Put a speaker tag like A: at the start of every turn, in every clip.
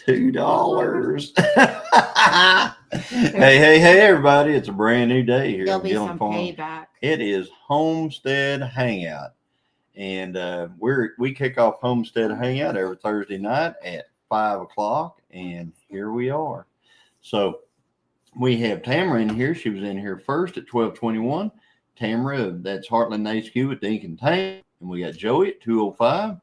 A: $2. Hey, everybody. It's a brand new day here
B: There'll
A: at
B: be
A: Gilliam
B: some
A: Farm.
B: payback.
A: It is Homestead Hangout. And we kick off Homestead Hangout every Thursday night at 5 o'clock. And here we are. So we have Tamara in here. She was in here first at 12:21. Tamara, that's Heartland HQ with Dink and Tank. And we got Joey at 2:05.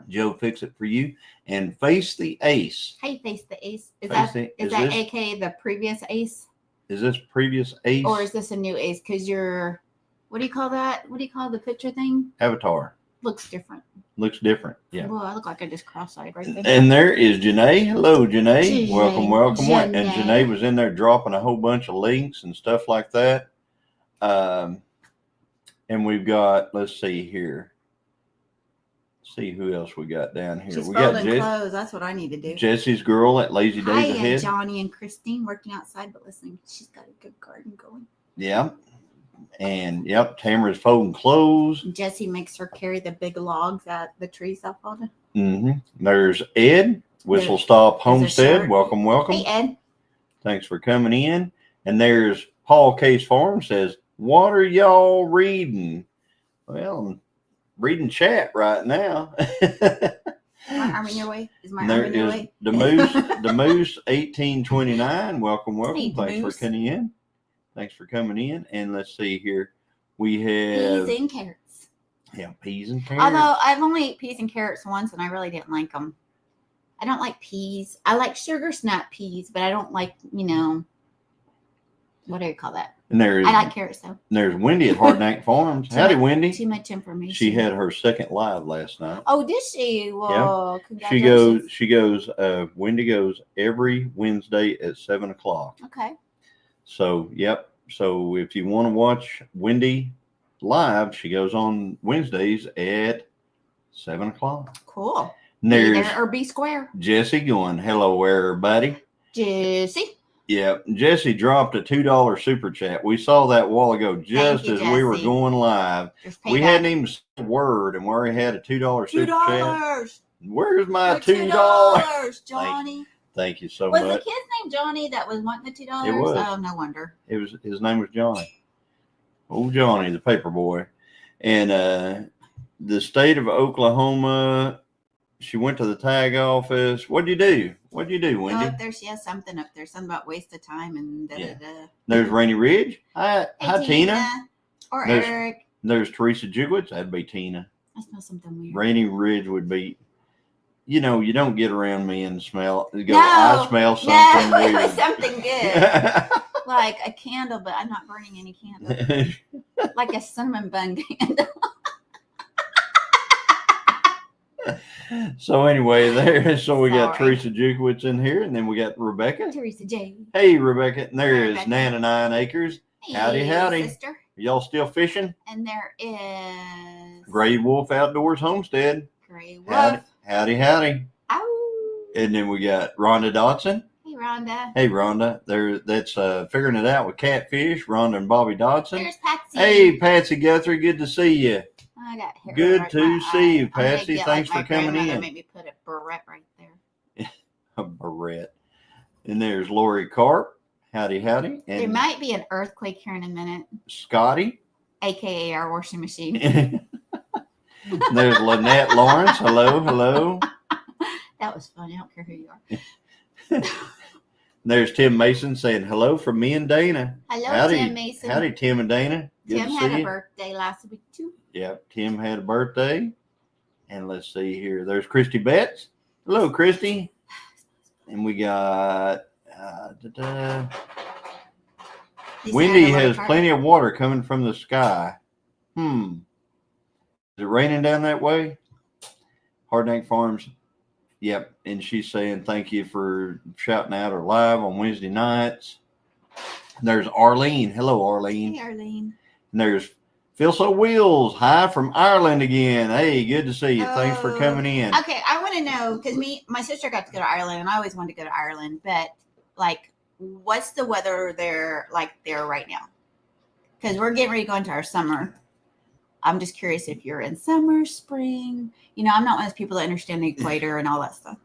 A: Joe, fix it for you. And Face the Ace.
B: Hey, Face the Ace. Is
A: this
B: AKA the previous Ace?
A: Is this previous Ace?
B: Or is this a new Ace? Because you're, what do you call that? What do you call the picture thing?
A: Avatar.
B: Looks different.
A: Looks different. Yeah.
B: Well, I look like I just cross-eyed right there.
A: And there is Janae. Hello, Janae. Welcome.
B: Janae.
A: And Janae was in there dropping a whole bunch of links and stuff like that. And we've got, let's see here. See who else we got down here.
B: She's
A: we got
B: folding clothes. That's what I need to do.
A: Jesse's girl at Lazy Days
B: Hi,
A: Ahead.
B: Johnny and Christine working outside, but listening. She's got a good garden going.
A: Yeah. And Tamara's folding clothes.
B: Jesse makes her carry the big logs at the trees up all the.
A: There's Ed, Whistle Stop Homestead. Welcome.
B: Hey, Ed.
A: Thanks for coming in. And there's Paul Case Farm says, "What are y'all reading?" Well, I'm reading chat right now.
B: My arm in your way? Is my
A: there
B: arm in your way?
A: The Moose 1829. Welcome.
B: Hey,
A: Thanks for coming in. And let's see here. We have
B: peas and carrots.
A: Yeah, peas and carrots.
B: Although I've only ate peas and carrots once and I really didn't like them. I don't like peas. I like sugar snap peas, but I don't like, what do you call that?
A: And I
B: like carrots though.
A: There's Wendy at Hardneck Farms. Howdy, Wendy.
B: Too much information.
A: She had her second live last night.
B: Oh, did she? Well,
A: congratulations. She goes, Wendy goes every Wednesday at 7 o'clock.
B: Okay.
A: So, So if you want to watch Wendy live, she goes on Wednesdays at 7 o'clock.
B: Cool.
A: Be
B: there or be square.
A: Jesse going, hello, everybody.
B: Jesse.
A: Yeah, Jesse dropped a $2 super chat. We saw that a while ago, just as we were going live. We hadn't even said a word, and we already had a $2 super chat. Where's my $2?
B: Johnny.
A: Thank you so much.
B: Was the kid's name Johnny that was wanting the $2?
A: It was.
B: Oh, no wonder.
A: His name was Johnny. Oh, Johnny, the paper boy. And the state of Oklahoma, she went to the tag office. What'd you do, Wendy?
B: Oh, she has something up there. Something about waste of time and da-da-da.
A: There's Rainy Ridge. Hi, Tina.
B: Or Eric.
A: There's Teresa Jugwitz. That'd be Tina.
B: I smell something weird.
A: Rainy Ridge would be, you don't get around me and I smell something weird.
B: It was something good. Like a candle, but I'm not burning any candle. Like a cinnamon bun candle.
A: So anyway, we got Teresa Jukowitz in here, and then we got Rebecca.
B: Teresa J.
A: Hey, Rebecca. And there is Nana 9 Acres.
B: Hey,
A: howdy.
B: Sister.
A: Are y'all still fishing?
B: And there is
A: Gray Wolf Outdoors Homestead.
B: Gray Wolf.
A: Howdy.
B: Ow.
A: And then we got Rhonda Dodson.
B: Hey,
A: Rhonda. That's figuring it out with Catfish, Rhonda and Bobby Dodson.
B: There's Patsy.
A: Hey, Patsy Guthrie. Good to see you.
B: I got hair
A: good to see you, Patsy. Thanks for coming in.
B: Maybe put a barrette right there.
A: A barrette. And there's Lori Carp. Howdy. And
B: there might be an earthquake here in a minute.
A: Scotty.
B: AKA our washing machine.
A: There's Lynette Lawrence. Hello.
B: That was funny. I don't care who you are.
A: There's Tim Mason saying hello from me and Dana.
B: Hello, Tim Mason.
A: Howdy, Tim and Dana. Good
B: Tim had a birthday last week, too.
A: Yeah, Tim had a birthday. And let's see here. There's Christy Betts. Hello, Christy. And we got Wendy has plenty of water coming from the sky. Is it raining down that way? Hardneck Farms. Yep. And she's saying thank you for shouting out her live on Wednesday nights. There's Arlene. Hello, Arlene.
B: Hey, Arlene.
A: And there's Feel So Wheels. Hi from Ireland again. Hey, good to see you. Thanks for coming in.
B: Okay, I want to know, because my sister got to go to Ireland, and I always wanted to go to Ireland, but what's the weather there right now? Because we're getting ready to go into our summer. I'm just curious if you're in summer, spring. I'm not one of those people that understand the equator and all that stuff.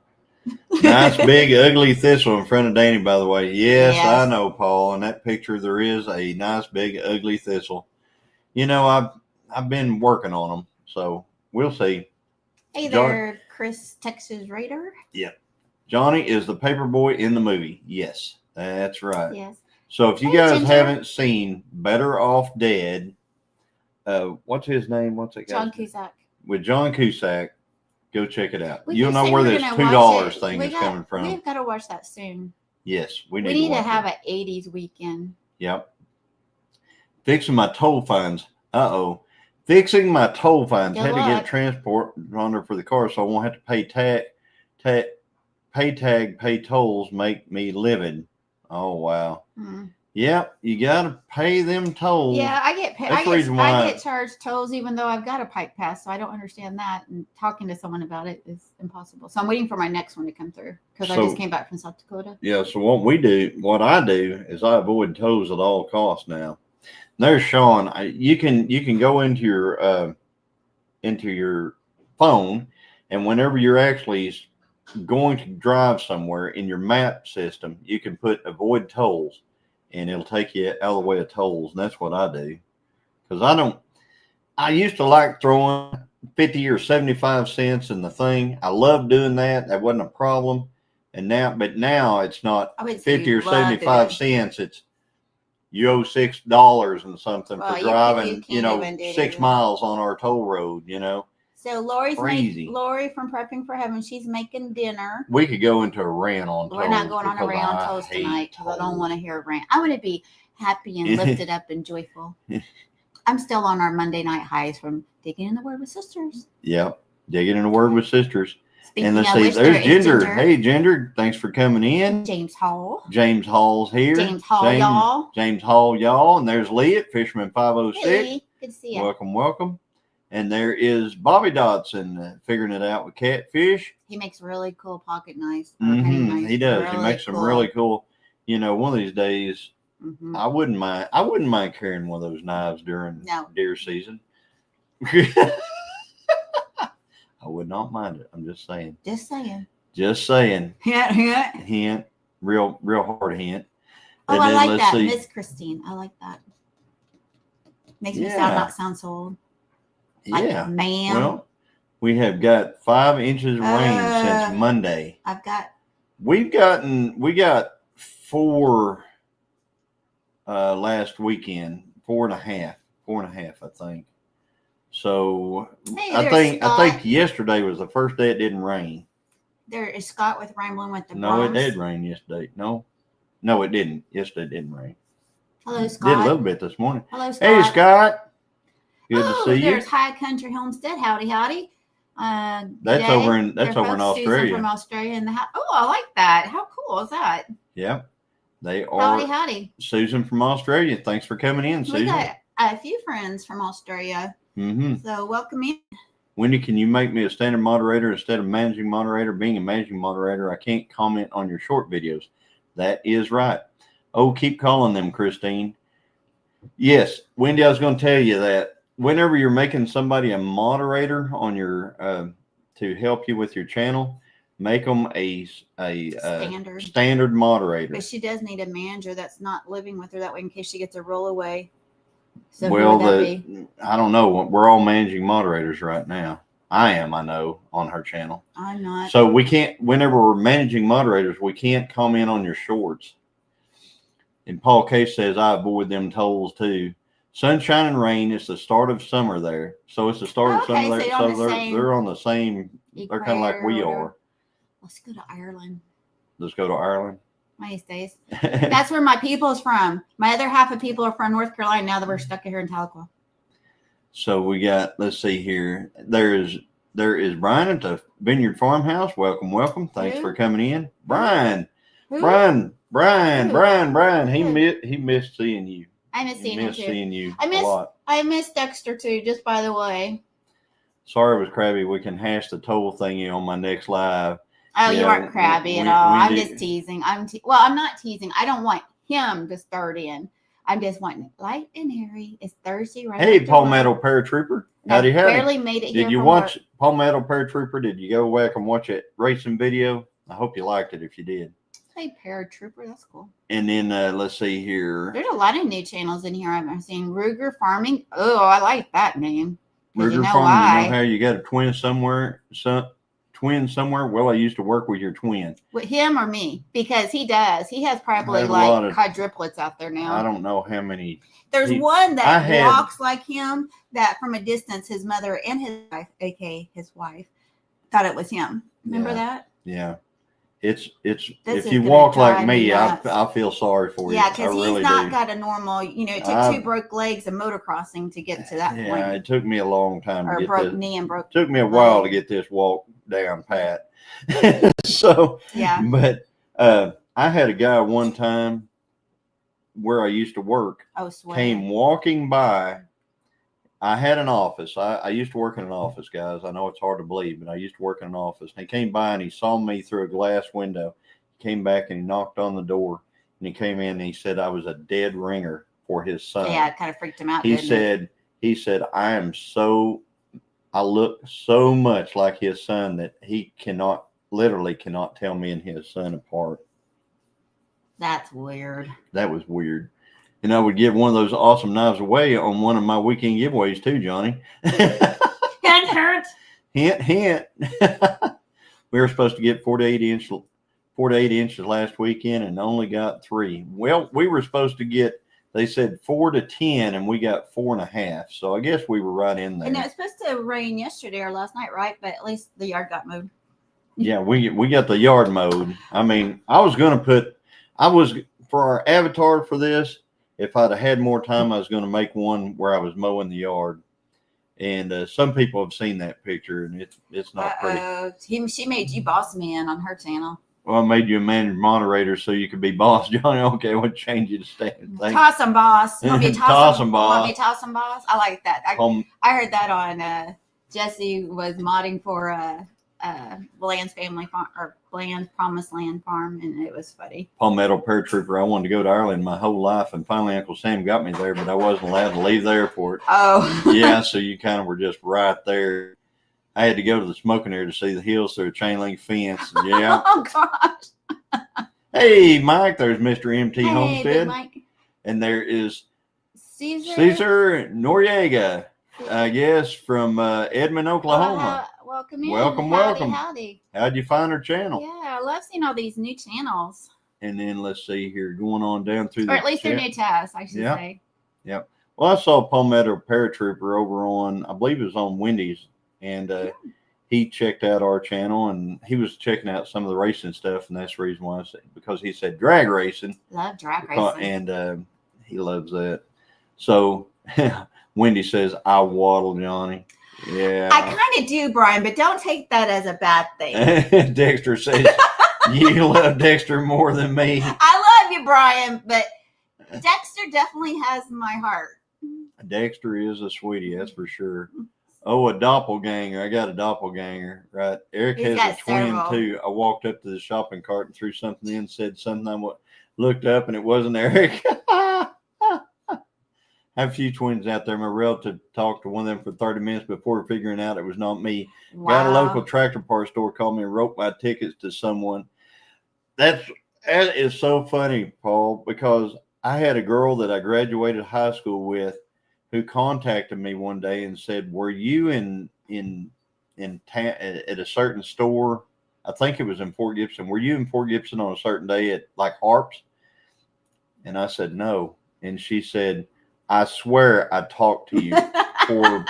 A: Nice big ugly thistle in front of Danny, by the way. Yes,
B: Yes.
A: I know, Paul. In that picture, there is a nice big ugly thistle. You know, I've been working on them, so we'll see.
B: Hey
A: Johnny-
B: there, Chris, Texas Raider.
A: Johnny is the paper boy in the movie. Yes, that's right.
B: Yes.
A: So if you
B: Hey,
A: guys
B: Ginger.
A: haven't seen Better Off Dead, what's his name? What's that guy's
B: John
A: name?
B: Cusack.
A: With John Cusack, go check it out.
B: We
A: You'll
B: did
A: know
B: say
A: where
B: we're
A: this
B: gonna
A: $2
B: watch it.
A: thing
B: We
A: is
B: got-
A: coming from.
B: We've got to watch that soon.
A: Yes, we
B: We
A: need
B: need to
A: watch
B: have
A: it.
B: an 80s weekend.
A: Yep. Fixing my toll fines. Fixing my toll fines.
B: Good
A: Had to get
B: luck.
A: a transponder for the car, so I won't have to pay tolls. Make me livid. Oh wow. Yep, you gotta pay them tolls.
B: Yeah, I get paid.
A: That's the reason why
B: I get charged tolls even though I've got a pike pass, so I don't understand that. And talking to someone about it is impossible. So I'm waiting for my next one to come through because I
A: So-
B: just came back from South Dakota.
A: Yeah, so what I do is I avoid tolls at all costs now. There's Sean. You can go into your phone, and whenever you're actually going to drive somewhere in your map system, you can put avoid tolls, and it'll take you out of the way of tolls. And that's what I do because I used to like throwing 50 or 75 cents in the thing. I love doing that. That wasn't a problem. And now it's not
B: I would say
A: 50 or
B: you love
A: 75
B: doing-
A: cents. It's you owe $6 and something
B: Well,
A: for
B: you
A: driving,
B: can't even do
A: 6
B: that.
A: miles on our toll road.
B: So Lori
A: Crazy.
B: from Prepping for Heaven, she's making dinner.
A: We could go into a rant on tolls.
B: We're not going on a
A: because
B: rant on
A: I
B: toast
A: hate
B: tonight because I don't
A: tolls.
B: want to hear a rant. I want to be happy and lifted up and joyful. I'm still on our Monday night highs from digging in the Word with Sisters.
A: Yep. Digging in a word with sisters.
B: Speaking
A: And let's
B: of
A: see,
B: which,
A: there's
B: there is
A: Ginger. Hey, Ginger. Thanks for coming in.
B: James Hall.
A: James Hall's here.
B: James Hall, y'all.
A: James Hall, y'all. And there's Lee at Fisherman 506.
B: Hey, Lee. Good to see you.
A: Welcome. And there is Bobby Dodson figuring it out with catfish.
B: He makes really cool pocket knives. or hunting knives.
A: He does. He
B: Really
A: makes some
B: cool.
A: really cool. One of these days,
B: Mhm.
A: I wouldn't mind carrying one of those knives during
B: No.
A: deer season. I would not mind it. I'm just saying.
B: Just saying.
A: Just saying.
B: Yeah.
A: Hint. Real hard hint.
B: Oh,
A: And
B: I
A: then
B: like
A: let's
B: that.
A: see.
B: Miss Christine. I like that. Makes me
A: Yeah.
B: not sound so old. Like,
A: Yeah.
B: ma'am.
A: Well, we have got 5 inches of rain since Monday.
B: I've got
A: We got 4 last weekend, 4.5, I think. So
B: Hey,
A: I
B: there's
A: think
B: Scott.
A: yesterday was the first day it didn't rain.
B: There is Scott with Rambling with the
A: No, it
B: Brahms.
A: did rain yesterday. No, it didn't. Yesterday it didn't rain.
B: Hello,
A: Did a
B: Scott.
A: little bit this morning.
B: Hello, Scott.
A: Hey, Scott. Good
B: oh,
A: to see you.
B: there's High Country Homestead. Howdy.
A: That's
B: Jay,
A: over in
B: their folks, Susan
A: Australia.
B: from Australia in the house. Oh, I like that. How cool is that?
A: Yep, they are.
B: Howdy.
A: Susan from Australia. Thanks for coming in,
B: We
A: Susan.
B: got a few friends from Australia, so welcome in.
A: Wendy, can you make me a standard moderator instead of managing moderator? Being a managing moderator, I can't comment on your short videos. That is right. Oh, keep calling them, Christine. Yes, Wendy, I was going to tell you that whenever you're making somebody a moderator on your to help you with your channel, make them a standard moderator.
B: But she does need a manager that's not living with her that way in case she gets a rollaway. So
A: Well,
B: who would that be?
A: I don't know. We're all managing moderators right now. I am, I know, on her channel.
B: I'm not.
A: So we can't, whenever we're managing moderators, we can't comment on your shorts. And Paul Case says, I avoid them tolls too. Sunshine and rain is the start of summer there. So it's the start of summer there. So they're on the same, they're kind of like we are.
B: Let's go to Ireland.
A: Let's go to Ireland.
B: One of these days. That's where my people's from. My other half of people are from North Carolina now that we're stuck here in Tahlequah.
A: So we got, let's see here. There is Brian at the Vineyard Farmhouse. Welcome. Thanks
B: Who?
A: for coming in. Brian.
B: Who?
A: Brian.
B: Who?
A: He missed seeing you.
B: I miss
A: He
B: seeing him
A: missed
B: too.
A: seeing you
B: I
A: a lot.
B: miss Dexter too, just by the way.
A: Sorry it was crabby. We can hash the toll thingy on my next live.
B: Oh, you
A: Yeah,
B: aren't crabby at
A: we
B: all. I'm
A: did-
B: just teasing. I'm not teasing. I don't want him to start in. I'm just wanting it light and airy. It's Thursday, right?
A: Hey,
B: after
A: Palmetto
B: work.
A: Paratrooper.
B: And I
A: Howdy.
B: barely made it here.
A: Did you
B: from
A: watch
B: work.
A: Palmetto Paratrooper? Did you go back and watch that racing video? I hope you liked it if you did.
B: Hey, paratrooper, that's cool.
A: And then let's see here.
B: There's a lot of new channels in here I've seen. Ruger Farming. Oh, I like that name.
A: Ruger
B: you know
A: Farming,
B: why?
A: you know how you got a twin somewhere? Twin somewhere? Well, I used to work with your twin.
B: With him or me? Because he does. He has probably
A: have a
B: like
A: lot of-
B: quadruplets out there now.
A: I don't know how many.
B: There's
A: He-
B: one
A: I
B: that
A: had-
B: walks like him, that from a distance, his mother and his wife, aka his wife, thought it was him. Remember
A: Yeah.
B: that?
A: Yeah. It's
B: This
A: if
B: is
A: you
B: gonna
A: walk like
B: drive
A: me,
B: me
A: I
B: nuts.
A: feel sorry for you.
B: Yeah,
A: I
B: because he's
A: really
B: not
A: do.
B: got a normal, it took
A: I-
B: 2 broke legs and motocrossing to get to that
A: Yeah,
B: point.
A: it took me a long time to
B: Or
A: get
B: broke
A: this.
B: knee and broke.
A: Took me a while to
B: leg.
A: get this walk down pat. So,
B: Yeah.
A: but I had a guy one time where I used to work
B: Oh, swear.
A: came walking by. I had an office. I used to work in an office, guys. I know it's hard to believe, but I used to work in an office. And he came by and he saw me through a glass window. He came back and he knocked on the door. And he came in and he said I was a dead ringer for his son.
B: Yeah, it kind of freaked him out.
A: He
B: didn't
A: said, I look so much like his son that he literally cannot tell me and his son apart.
B: That's weird.
A: That was weird. And I would give one of those awesome knives away on one of my weekend giveaways too, Johnny.
B: Hint.
A: Hint, hint. We were supposed to get 4 to 8 inches last weekend and only got 3. Well, we were supposed to get, they said 4 to 10 and we got 4.5. So I guess we were right in there.
B: And it was supposed to rain yesterday or last night, right? But at least the yard got mowed.
A: Yeah, we got the yard mowed. I mean, for our avatar for this, if I'd have had more time, I was going to make one where I was mowing the yard. And some people have seen that picture, and it's not pretty.
B: She made you boss man on her channel.
A: Well, I made you a moderator so you could be boss, Johnny. Okay, I want to change you to stand.
B: Toss 'em, boss. You want me to
A: Toss 'em, boss.
B: Want me to toss 'em, boss? I like that. I heard that on Jesse was modding for Bland's family farm or Bland's Promised Land farm, and it was funny.
A: Palmetto paratrooper. I wanted to go to Ireland my whole life, and finally Uncle Sam got me there, but I wasn't allowed to leave the airport.
B: Oh,
A: Yeah, so you kind of were just right there. I had to go to the smoking area to see the hills through a chain link fence. Yeah.
B: Oh gosh.
A: Hey, Mike, there's Mr. MT
B: Hey,
A: Homestead.
B: Big Mike.
A: And there is
B: Caesar
A: Noriega, I guess, from Edmond, Oklahoma.
B: Welcome in.
A: Welcome,
B: Howdy,
A: welcome.
B: Howdy.
A: How'd you find our channel?
B: Yeah, I love seeing all these new channels.
A: And then let's see here, going on down through
B: Or at least they're new to us, I should say.
A: Yep. Well, I saw Palmetto Paratrooper over on, I believe it was on Wendy's, and he checked out our channel, and he was checking out some of the racing stuff, and that's the reason why I said, because he said drag racing.
B: Love drag racing.
A: And he loves that. So Wendy says, I waddle, Johnny. Yeah.
B: I kind of do, Brian, but don't take that as a bad thing.
A: Dexter says, you love Dexter more than me.
B: I love you, Brian, but Dexter definitely has my heart.
A: Dexter is a sweetie, that's for sure. Oh, a doppelganger. I got a doppelganger, right? Eric
B: He's
A: has
B: got
A: a twin
B: several.
A: too. I walked up to the shopping cart and threw something in, said something. I looked up and it wasn't Eric. I have a few twins out there. My relative talked to one of them for 30 minutes before figuring out it was not me.
B: Wow.
A: Got a local tractor parts store called me and wrote my tickets to someone. That is so funny, Paul, because I had a girl that I graduated high school with who contacted me one day and said, were you at a certain store? I think it was in Fort Gibson. Were you in Fort Gibson on a certain day at like Harps? And I said, no. And she said, I swear I talked to you for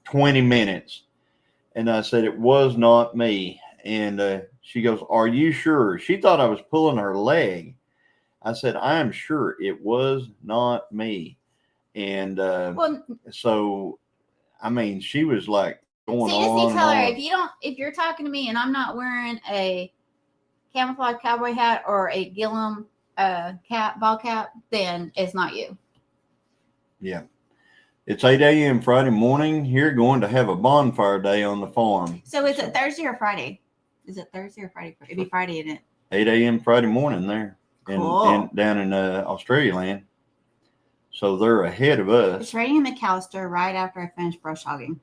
A: 20 minutes. And I said, it was not me. And she goes, are you sure? She thought I was pulling her leg. I said, I am sure it was not me. And so, I mean, she was like going on.
B: See, tell her, if you're talking to me and I'm not wearing a camouflage cowboy hat or a Gilliam ball cap, then it's not you.
A: Yeah. It's 8 a.m. Friday morning. Here going to have a bonfire day on the farm.
B: So is it Thursday or Friday? Is it Thursday or Friday? It'd be Friday, isn't it?
A: 8 a.m. Friday morning there.
B: Cool.
A: Down in Australia land. So they're ahead of us.
B: It's raining in McAllister right after I finish brush hogging.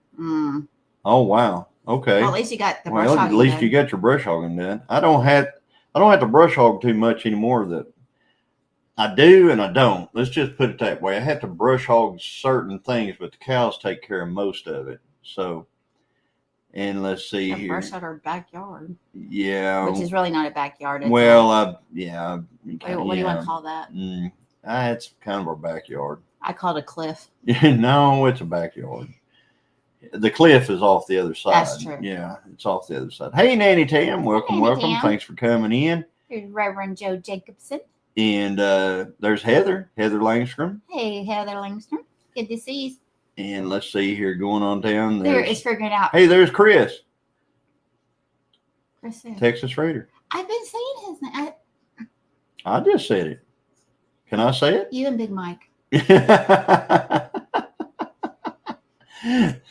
A: Oh wow. Okay.
B: Well, at least you got the brush
A: Well, at
B: hogging
A: least
B: done.
A: you got your brush hogging done. I don't have to brush hog too much anymore. That I do and I don't. Let's just put it that way. I have to brush hog certain things, but the cows take care of most of it. So, and let's see
B: A
A: here.
B: brush out our backyard,
A: Yeah.
B: which is really not a backyard. It's
A: Well, yeah.
B: what do you want to call that?
A: It's kind of our backyard.
B: I call it a cliff.
A: No, it's a backyard. The cliff is off the other side.
B: That's true.
A: Yeah, it's off the other side. Hey, Nanny Tam, welcome,
B: Nanny
A: welcome.
B: Tam.
A: Thanks for coming in.
B: Here's Reverend Joe Jacobson.
A: And there's Heather Langstrom.
B: Hey, Heather Langstrom. Good to see you.
A: And let's see here, going on down
B: There is figuring out.
A: Hey, there's Chris.
B: Chris,
A: Texas Raider.
B: I've been saying his name.
A: I just said it. Can I say it?
B: You and Big Mike.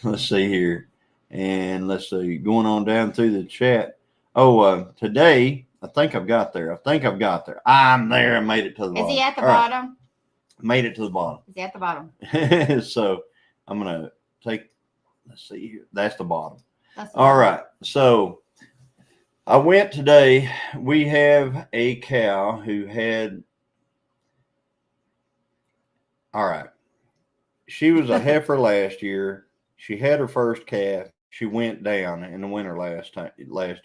A: Let's see here. And let's see, going on down through the chat. Oh, today, I think I've got there. I'm there. I made it to the bottom.
B: Is he at the
A: All right.
B: bottom?
A: Made it to the bottom.
B: Is he at the bottom?
A: So I'm going to take, let's see here. That's the bottom.
B: That's the
A: All
B: bottom.
A: right. So I went today. We have a cow who had, all right. She was a heifer last year. She had her first calf. She went down in the winter last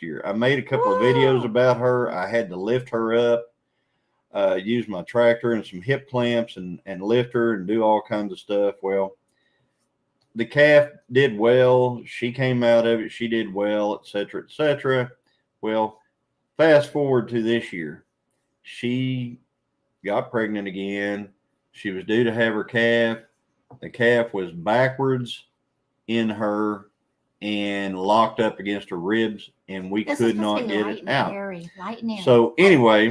A: year. I made a couple of videos about her. I had to lift her up, use my tractor and some hip clamps and lift her and do all kinds of stuff. Well, the calf did well. She came out of it. She did well, et cetera, et cetera. Well, fast forward to this year. She got pregnant again. She was due to have her calf. The calf was backwards in her and locked up against her ribs, and we could not get it out. So anyway,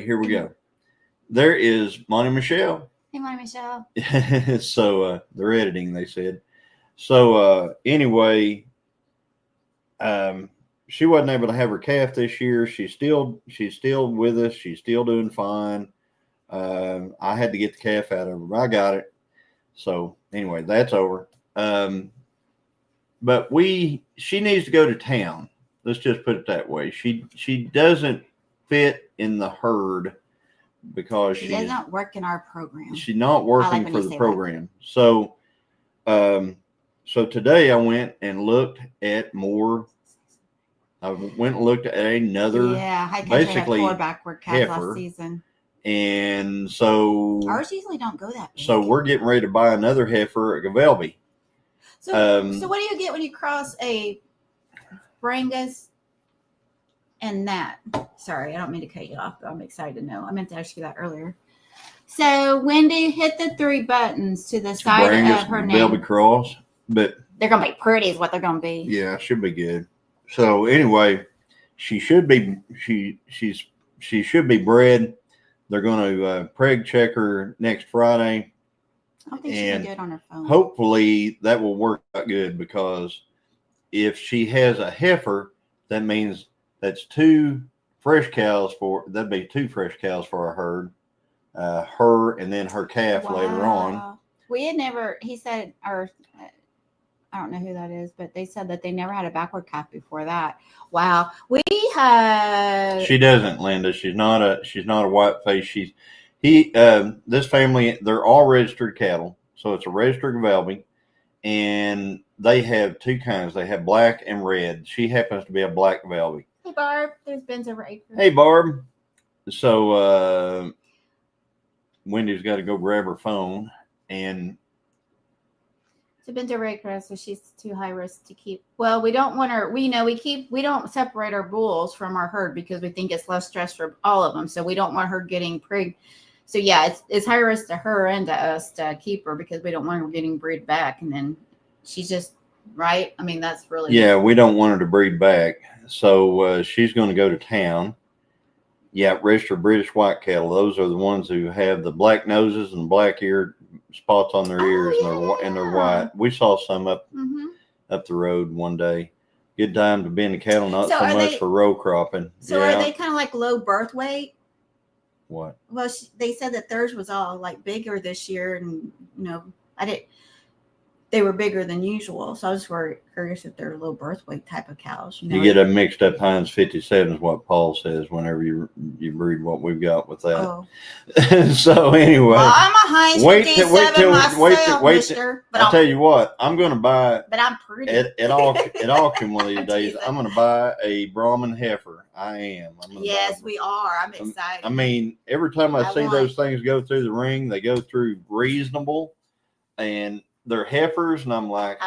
A: here we go. There is Monty Michelle.
B: Hey, Monty Michelle.
A: So they're editing, they said. So anyway, she wasn't able to have her calf this year. She's still with us. She's still doing fine. I had to get the calf out of her. I got it. So anyway, that's over. But she needs to go to town. Let's just put it that way. She doesn't fit in the herd because
B: she doesn't work in our program.
A: She's not working for the program. So, so today I went and looked at more. I went and looked at another.
B: Yeah, I
A: basically
B: had 4 backward calves last season.
A: And so
B: ours usually don't go that big.
A: So we're getting ready to buy another heifer, a Gavelby.
B: So what do you get when you cross a Brangus and that? Sorry, I don't mean to cut you off, but I'm excited to know. I meant to ask you that earlier. So Wendy, hit the 3 buttons to the side
A: Brangus
B: of her
A: and
B: name.
A: Gavelby cross, but
B: they're gonna be pretty, is what they're gonna be.
A: Yeah, should be good. So anyway, she should be bred. They're going to preg check her next Friday.
B: I don't think she can do it on her phone.
A: Hopefully that will work out good, because if she has a heifer, that means that'd be 2 fresh cows for our herd. Her and then her calf later on.
B: We had never, he said, or I don't know who that is, but they said that they never had a backward calf before that. Wow. She
A: doesn't, Linda. She's not a white face. This family, they're all registered cattle. So it's a registered Gavelby, and they have 2 kinds. They have black and red. She happens to be a black Gavelby.
B: Hey, Barb. There's Ben's over acre.
A: Hey, Barb. So Wendy's got to go grab her phone, and
B: So Ben's over acre, so she's too high risk to keep. Well, we don't want her. We don't separate our bulls from our herd because we think it's less stress for all of them. So we don't want her getting prig. So yeah, it's high risk to her and to us to keep her because we don't want her getting breed back, and then she's just right. I mean, that's really
A: we don't want her to breed back. So she's going to go to town. Yeah, registered British white cattle. Those are the ones who have the black noses and black ear spots on their ears, and they're white. We saw some up the road one day. Good time to be in the cattle, not so much for row cropping.
B: So are they kind of like low birth weight?
A: What?
B: Well, they said that theirs was all like bigger this year, and I didn't. they were bigger than usual. So I was curious if they're low birth weight type of cows.
A: You get a mixed up Heinz 57 is what Paul says whenever you breed what we've got with that.
B: Oh.
A: So anyway,
B: well, I'm a Heinz 57 myself, mister.
A: I'll tell you what, I'm going to buy.
B: But I'm pretty.
A: At auction one of these days, I'm going to buy a Brahman heifer. I am.
B: Yes, we are. I'm excited.
A: I mean, every time I see those things go through the ring, they go through reasonable, and they're heifers, and I'm like,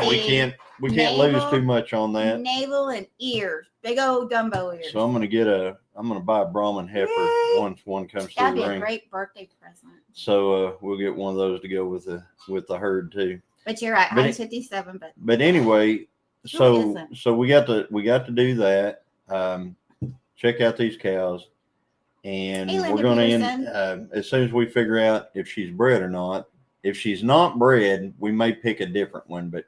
A: we can't lose too much on that.
B: Navel and ears, big old Dumbo ears.
A: So I'm gonna buy a Brahman heifer once one comes through the ring.
B: That'd be a great birthday present.
A: So we'll get one of those to go with the herd too.
B: But you're right, Heinz 57.
A: But anyway, so we got to do that. Check out these cows, and we're going to end as soon as we figure out if she's bred or not. If she's not bred, we may pick a different one, but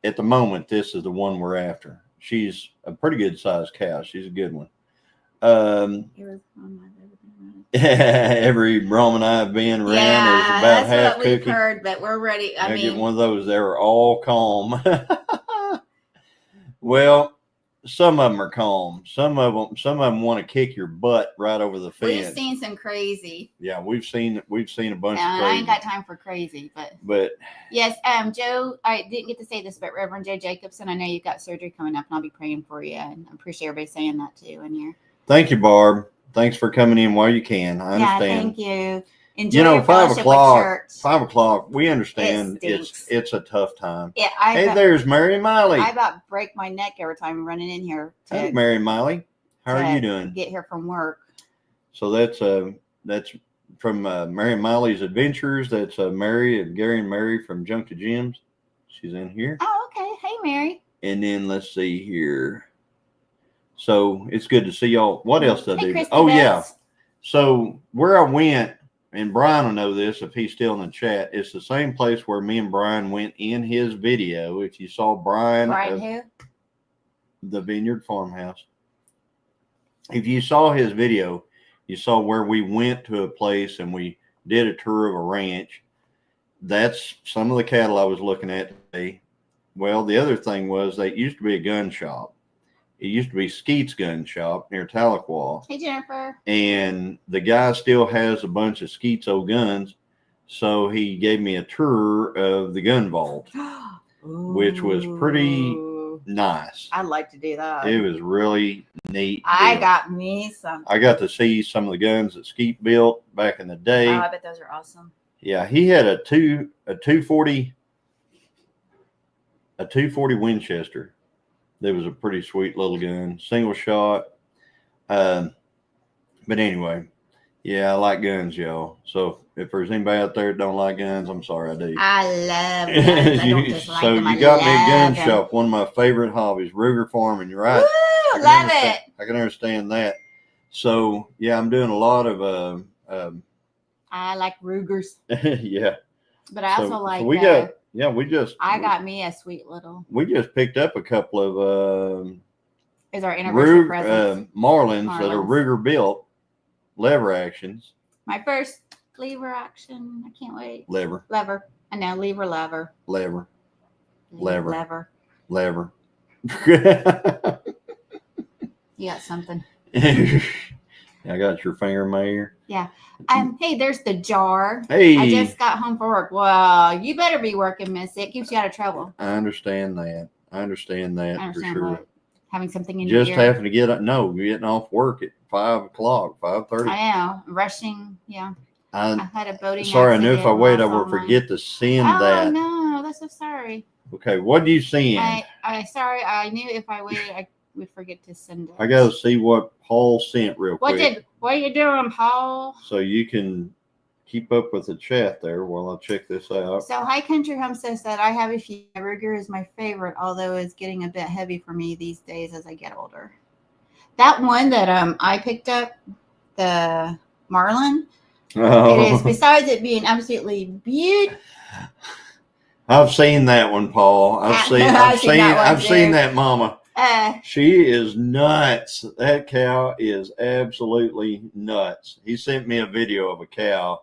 A: at the moment, this is the one we're after. She's a pretty good sized cow. She's a good one. Every Brahman I've been around is about half cookie.
B: We've heard, but we're ready. I mean,
A: get one of those. They're all calm. Well, some of them are calm. Some of them want to kick your butt right over the fence.
B: We've seen some crazy.
A: Yeah, we've seen a bunch of crazy.
B: I ain't got time for crazy, but yes, Joe. I didn't get to say this, but Reverend Joe Jacobson, I know you've got surgery coming up, and I'll be praying for you. And I appreciate everybody saying that too in here.
A: Thank you, Barb. Thanks for coming in while you can. I understand.
B: Thank you. Enjoy
A: 5 o'clock. 5 o'clock. We understand it's a tough time.
B: Yeah.
A: There's Mary Miley.
B: I about break my neck every time I'm running in here.
A: Hey, Mary Miley. How are you doing?
B: Get here from work.
A: So that's from Mary Miley's Adventures. That's Mary and Gary and Mary from Junk to Gems. She's in here.
B: Oh, okay. Hey, Mary.
A: And then let's see here. So it's good to see y'all. What else did I do?
B: Christy
A: yeah. So where I went, and Brian will know this if he's still in the chat, it's the same place where me and Brian went in his video. If you saw Brian
B: who?
A: The Vineyard Farmhouse. If you saw his video, you saw where we went to a place and we did a tour of a ranch. That's some of the cattle I was looking at today. Well, the other thing was they used to be a gun shop. It used to be Skeet's gun shop near Tahlequah.
B: Hey, Jennifer.
A: And the guy still has a bunch of Skeet's old guns. So he gave me a tour of the gun vault, which was pretty nice.
B: I'd like to do that.
A: It was really neat.
B: I got me some.
A: I got to see some of the guns that Skeet built back in the day.
B: Oh, I bet those are awesome.
A: Yeah, he had a 240 Winchester. That was a pretty sweet little gun, single shot. But anyway, yeah, I like guns, y'all. So if there's anybody out there that don't like guns, I'm sorry, I do.
B: I love guns. I don't just like them.
A: You got me a gun shop, one of my favorite hobbies, Ruger farming. You're right.
B: Woo, love it.
A: I can understand that. So yeah, I'm doing a lot of.
B: I like Rugers.
A: Yeah.
B: But I also like.
A: I
B: got me a sweet little.
A: We just picked up a couple of
B: is our anniversary present
A: Marlins that are Ruger built lever actions.
B: My first lever action. I can't wait.
A: Lever.
B: I know lever. You got something.
A: I got your finger in my ear.
B: Yeah. Hey, there's the jar.
A: Hey.
B: I just got home from work. Well, you better be working, miss. It keeps you out of trouble.
A: I understand that. For sure.
B: What? Having something in your ear.
A: Just having to getting off work at 5 o'clock, 5:30.
B: I know. Rushing. Yeah. I had a boating
A: sorry,
B: accident.
A: I knew if I wait, I would forget to send that.
B: Oh, no. That's so sorry.
A: Okay. What do you send?
B: Sorry. I knew if I waited, I would forget to send it.
A: I got to see what Paul sent real quick.
B: What are you doing, Paul?
A: So you can keep up with the chat there while I check this out.
B: So High Country Homestead said, I have a few. Ruger is my favorite, although it's getting a bit heavy for me these days as I get older. That one that I picked up, the Marlin, it is, besides it being absolutely beautiful.
A: I've seen that one, Paul. I've seen that mama. She is nuts. That cow is absolutely nuts. He sent me a video of a cow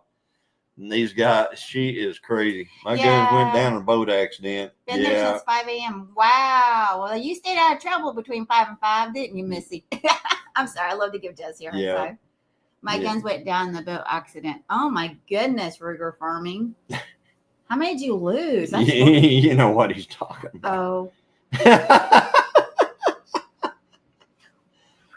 A: And these guys, she is crazy. My guns
B: Yeah.
A: went down in a boat accident.
B: Been there since 5 a.m. Wow. Well, you stayed out of trouble between 5 and 5, didn't you, Missy? I'm sorry. I love to give Jesse a hard time. My guns went down in the boat accident. Oh, my goodness, Ruger Farming. How many did you lose?
A: You know what he's talking about.
B: Oh.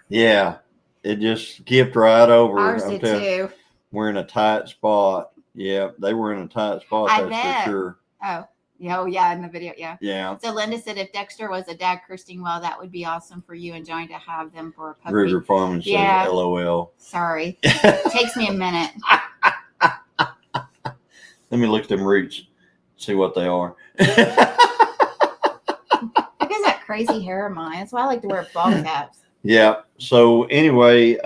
A: Yeah. It just skipped right over.
B: Ours did too.
A: We're in a tight spot. Yeah, they were in a tight spot.
B: I
A: That's
B: bet.
A: for sure.
B: Oh, yeah, in the video, yeah.
A: Yeah.
B: So Linda said if Dexter was a dad cursing well, that would be awesome for you and Johnny to have them for a puppy.
A: Ruger Farming says LOL.
B: Sorry. Takes me a minute.
A: Let me look at them roots, see what they are.
B: Look at that crazy hair of mine. That's why I like to wear ball caps.
A: Yeah. So anyway,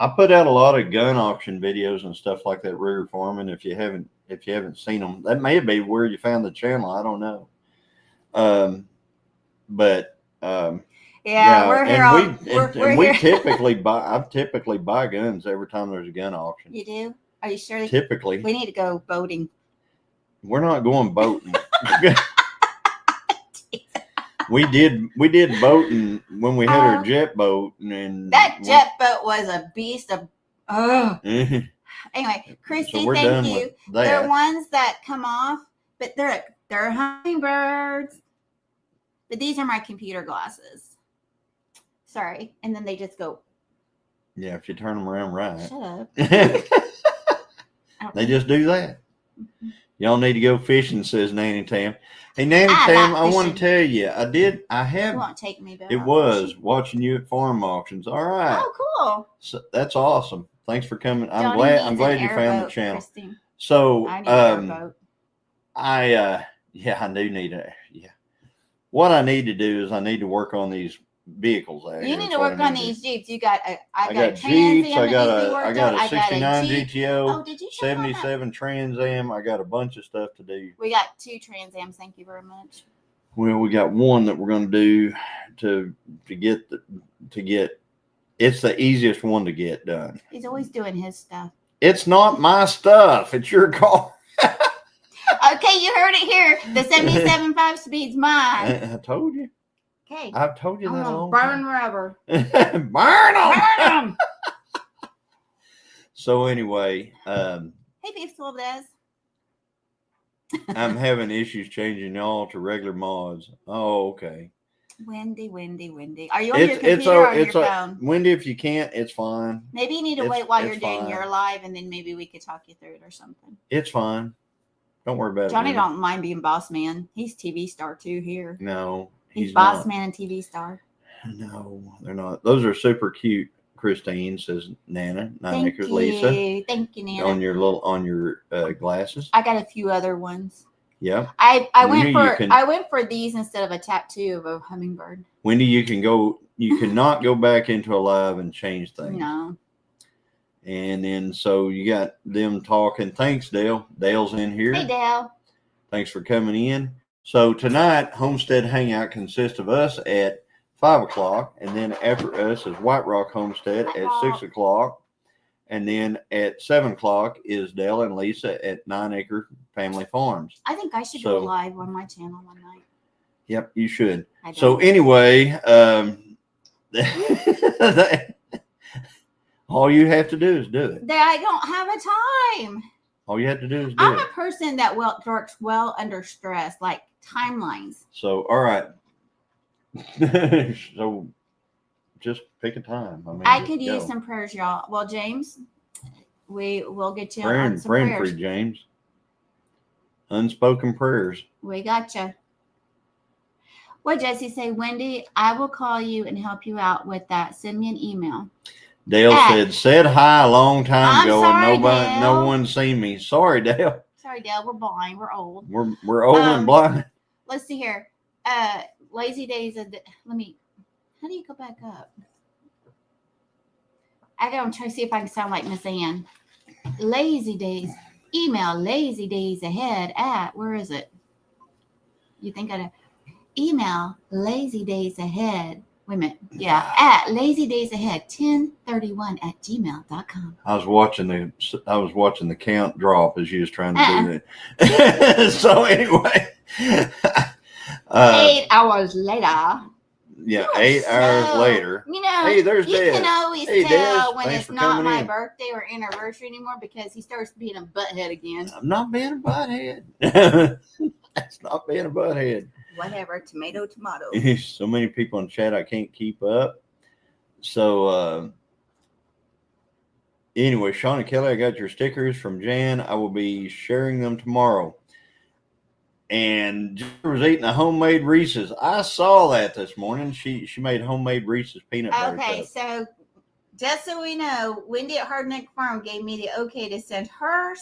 A: I put out a lot of gun auction videos and stuff like that, Ruger Farming. If you haven't seen them, that may be where you found the channel. I don't know.
B: Yeah, we're here.
A: We typically buy. I typically buy guns every time there's a gun auction.
B: You do? Are you sure?
A: Typically,
B: we need to go boating.
A: We're not going boating. We did boating when we had our jet boat, and
B: that jet boat was a beast of. Anyway, Christy,
A: so
B: thank you. They're ones that come off, but they're hummingbirds. But these are my computer glasses. Sorry, and then they just go.
A: Yeah, if you turn them around right.
B: Shut up.
A: They just do that. Y'all need to go fishing, says Nanny Tam. Hey, Nanny Tam, I want to tell you, I have.
B: You won't take me back.
A: It was watching you at farm auctions. All right.
B: Oh, cool.
A: So that's awesome. Thanks for coming. I'm glad you found the channel.
B: Christine.
A: So,
B: I need an airboat.
A: I do need what I need to do is I need to work on these vehicles.
B: You need to work on these Jeeps. I got
A: Jeeps. I got a 69 GTO.
B: Oh, did you
A: 77 Trans Am. I got a bunch of stuff to do.
B: We got 2 Trans Ams. Thank you very much.
A: Well, we got one that we're going to do to get. It's the easiest one to get done.
B: He's always doing his stuff.
A: It's not my stuff. It's your car.
B: Okay, you heard it here. The 77 5-speed's mine.
A: I told you.
B: Okay.
A: I've told you that all.
B: Burn rubber.
A: Burn them.
B: Burn them.
A: So anyway,
B: hey, Beef Swabdaz.
A: I'm having issues changing y'all to regular mods. Oh, okay.
B: Windy. Are you on your computer or on your phone?
A: Windy, if you can't, it's fine.
B: Maybe you need to wait while you're doing your live, and then maybe we could talk you through it or something.
A: It's fine. Don't worry about it.
B: Johnny don't mind being boss man. He's TV star too here.
A: No,
B: he's boss man and TV star.
A: No, they're not. Those are super cute. Christine says Nana. 9 Acres Lisa.
B: Thank you, Nana.
A: On your glasses.
B: I got a few other ones.
A: Yeah.
B: I went for these instead of a tattoo of a hummingbird.
A: Wendy, you cannot go back into a live and change things.
B: No.
A: And then so you got them talking. Thanks, Dale. Dale's in here.
B: Hey, Dale.
A: Thanks for coming in. So tonight, Homestead Hangout consists of us at 5 o'clock, and then after us is White Rock Homestead at 6 o'clock, and then at 7 o'clock is Dale and Lisa at 9 Acre Family Farms.
B: I think I should go live on my channel one night.
A: Yep, you should. So anyway, all you have to do is do it.
B: I don't have a time.
A: All you have to do is do it.
B: I'm a person that works well under stress, like timelines.
A: So, all right. So, just pick a time.
B: I could use some prayers, y'all. Well, James, we will get you on some prayers.
A: Praying for you, James. Unspoken prayers.
B: We got you. What Jesse say, Wendy? I will call you and help you out with that. Send me an email.
A: Dale said hi a long time ago, and
B: Dale.
A: no one seen me. Sorry, Dale.
B: Sorry, Dale. We're blind. We're old.
A: We're old and blind.
B: Let's see here. Lazy days. How do you go back up? I gotta try to see if I can sound like Miss Ann. Lazy days. Email lazy days ahead at, where is it? You think I'd email lazy days ahead Wait a minute. Yeah, at lazydaysahead1031@gmail.com.
A: I was watching the count drop as you was trying to do that. So anyway,
B: 8 hours later.
A: Yeah, 8 hours later.
B: You know,
A: hey, there's
B: you
A: Des.
B: can always
A: Hey,
B: tell
A: Des,
B: when
A: thanks
B: it's
A: for
B: not
A: coming
B: my
A: in.
B: birthday or anniversary anymore because he starts being a butthead again.
A: I'm not being a butthead. That's not being a butthead.
B: Whatever, tomato.
A: So many people in chat I can't keep up. So anyway, Sean and Kelly, I got your stickers from Jan. I will be sharing them tomorrow. And Jennifer was eating a homemade Reese's. I saw that this morning. She made homemade Reese's peanut butter
B: Okay,
A: cup.
B: so just so we know, Wendy at Hardneck Farm gave me the okay to send her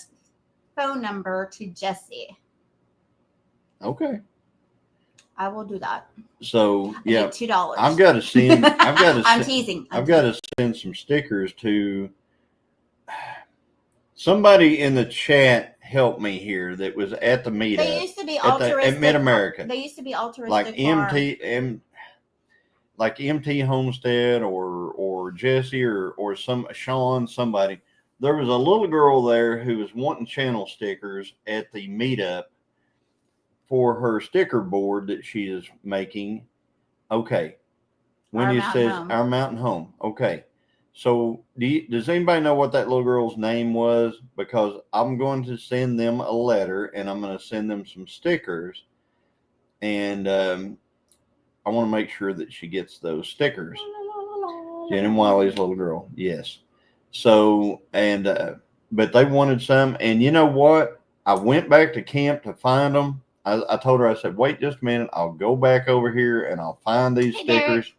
B: phone number to Jesse.
A: Okay.
B: I will do that.
A: So
B: I get $2.
A: I've got to send.
B: I'm teasing.
A: I've got to send some stickers to somebody in the chat. Help me here. That was at the meetup.
B: They used to be altruistic.
A: At Mid America.
B: They used to be altruistic.
A: Like MT Homestead or Jesse or some Sean, somebody. There was a little girl there who was wanting channel stickers at the meetup for her sticker board that she is making. Okay. When it says Our Mountain Home. Okay. So does anybody know what that little girl's name was? Because I'm going to send them a letter and I'm going to send them some stickers. And I want to make sure that she gets those stickers. Jen and Wiley's little girl. Yes. So, but they wanted some. And you know what? I went back to camp to find them. I told her, I said, wait just a minute. I'll go back over here and I'll find these stickers.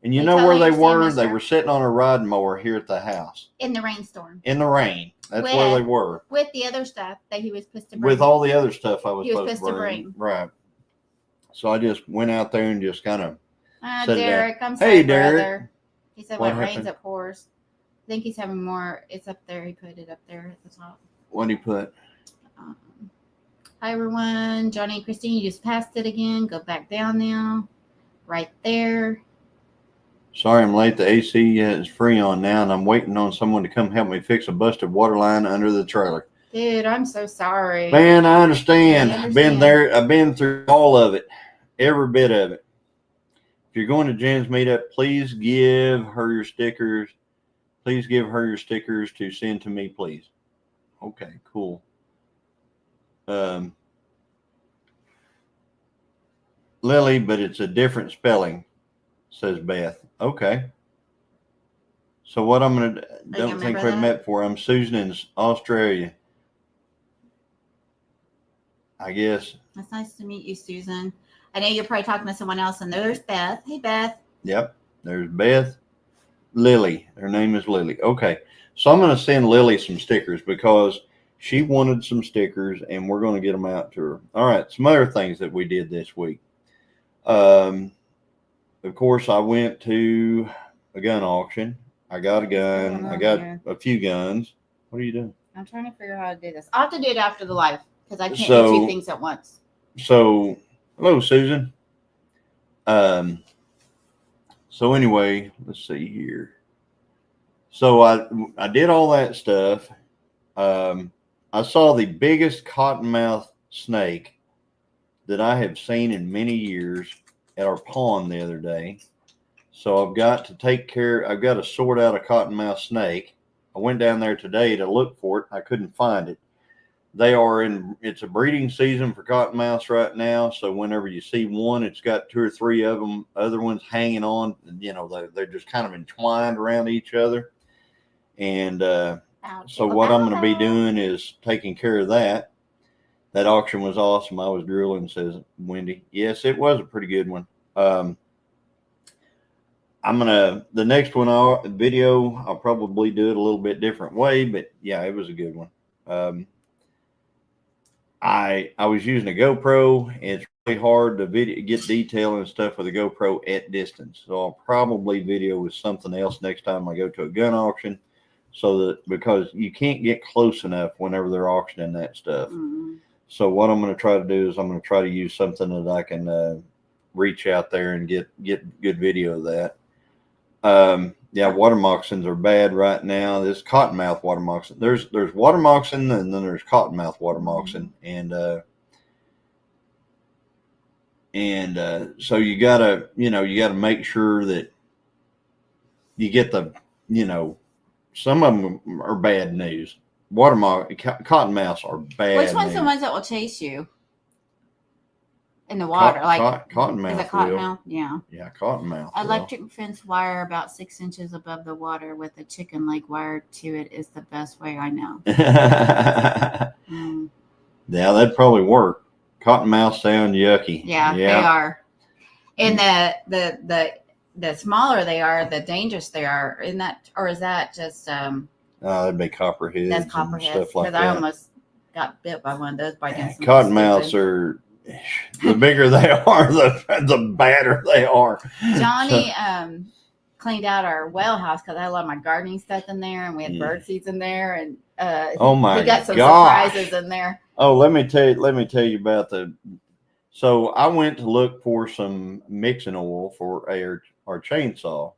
A: And you know where they were? They were sitting on a riding mower here at the house.
B: In the rainstorm.
A: In the rain. That's where they were.
B: With the other stuff that he was supposed to bring.
A: With all the other stuff I was supposed to bring.
B: Right.
A: So I just went out there and just kind of
B: Derek, I'm sorry,
A: hey, Derek.
B: Brother. He said,
A: what
B: rains, it pours. I think he's having more. It's up there. He put it up there at the top.
A: What did he put?
B: Hi, everyone. Johnny and Christine, you just passed it again. Go back down now. Right there.
A: Sorry I'm late. The AC is free on now, and I'm waiting on someone to come help me fix a busted water line under the trailer.
B: Dude, I'm so sorry.
A: Man, I understand. I've been there. I've been through all of it. Every bit of it. If you're going to Jen's meetup, please give her your stickers. Please give her your stickers to send to me, please. Okay, cool. Lily, but it's a different spelling, says Beth. Okay. So what I'm going to, don't think we've met before. I'm Susan in Australia. I guess.
B: It's nice to meet you, Susan. I know you're probably talking to someone else, and there's Beth. Hey, Beth.
A: Yep. There's Beth. Lily. Her name is Lily. Okay. So I'm going to send Lily some stickers because she wanted some stickers, and we're going to get them out to her. All right. Some other things that we did this week. Of course, I went to a gun auction. I got a gun. I got a few guns. What are you doing?
B: I'm trying to figure out how to do this. I'll have to do it after the live because I can't do two things at once.
A: So, hello, Susan. So anyway, let's see here. So I did all that stuff. I saw the biggest cottonmouth snake that I have seen in many years at our pond the other day. So I've got to sort out a cottonmouth snake. I went down there today to look for it. I couldn't find it. It's a breeding season for cottonmouths right now. So whenever you see one, it's got two or three of them, other ones hanging on, they're just kind of entwined around each other. And so what I'm going to be doing is taking care of that. That auction was awesome. I was drooling, says Wendy. Yes, it was a pretty good one. The next one video, I'll probably do it a little bit different way, but yeah, it was a good one. I was using a GoPro. It's really hard to get detail and stuff with a GoPro at distance. So I'll probably video with something else next time I go to a gun auction, because you can't get close enough whenever they're auctioning that stuff. Mm-hmm. So what I'm going to try to do is I'm going to try to use something that I can reach out there and get good video of that. Yeah, water moccasins are bad right now. This cottonmouth water moccasin. There's water moccasin, and then there's cottonmouth water moccasin, and so you gotta make sure that you get the, some of them are bad news. Cottonmouths are bad.
B: Which one's
A: news.
B: the ones that will chase you in the water?
A: Cottonmouth.
B: Is it cottonmouth? Yeah.
A: Yeah, cottonmouth.
B: Electric fence wire about 6 inches above the water with a chicken leg wired to it is the best way I know.
A: Yeah, that'd probably work. Cottonmouths sound yucky.
B: Yeah, they are. And the smaller they are, the dangerous they are. Isn't that, or is that just
A: that'd be copperheads.
B: That's copperheads.
A: And stuff like
B: Because
A: that.
B: I almost got bit by one of those by getting some
A: Cottonmouths are, the bigger they are, the badder they are.
B: Johnny cleaned out our well house because I had a lot of my gardening stuff in there, and we had bird seeds in there, and he got some surprises in there.
A: Oh, let me tell you about so I went to look for some mixing oil for our chainsaw,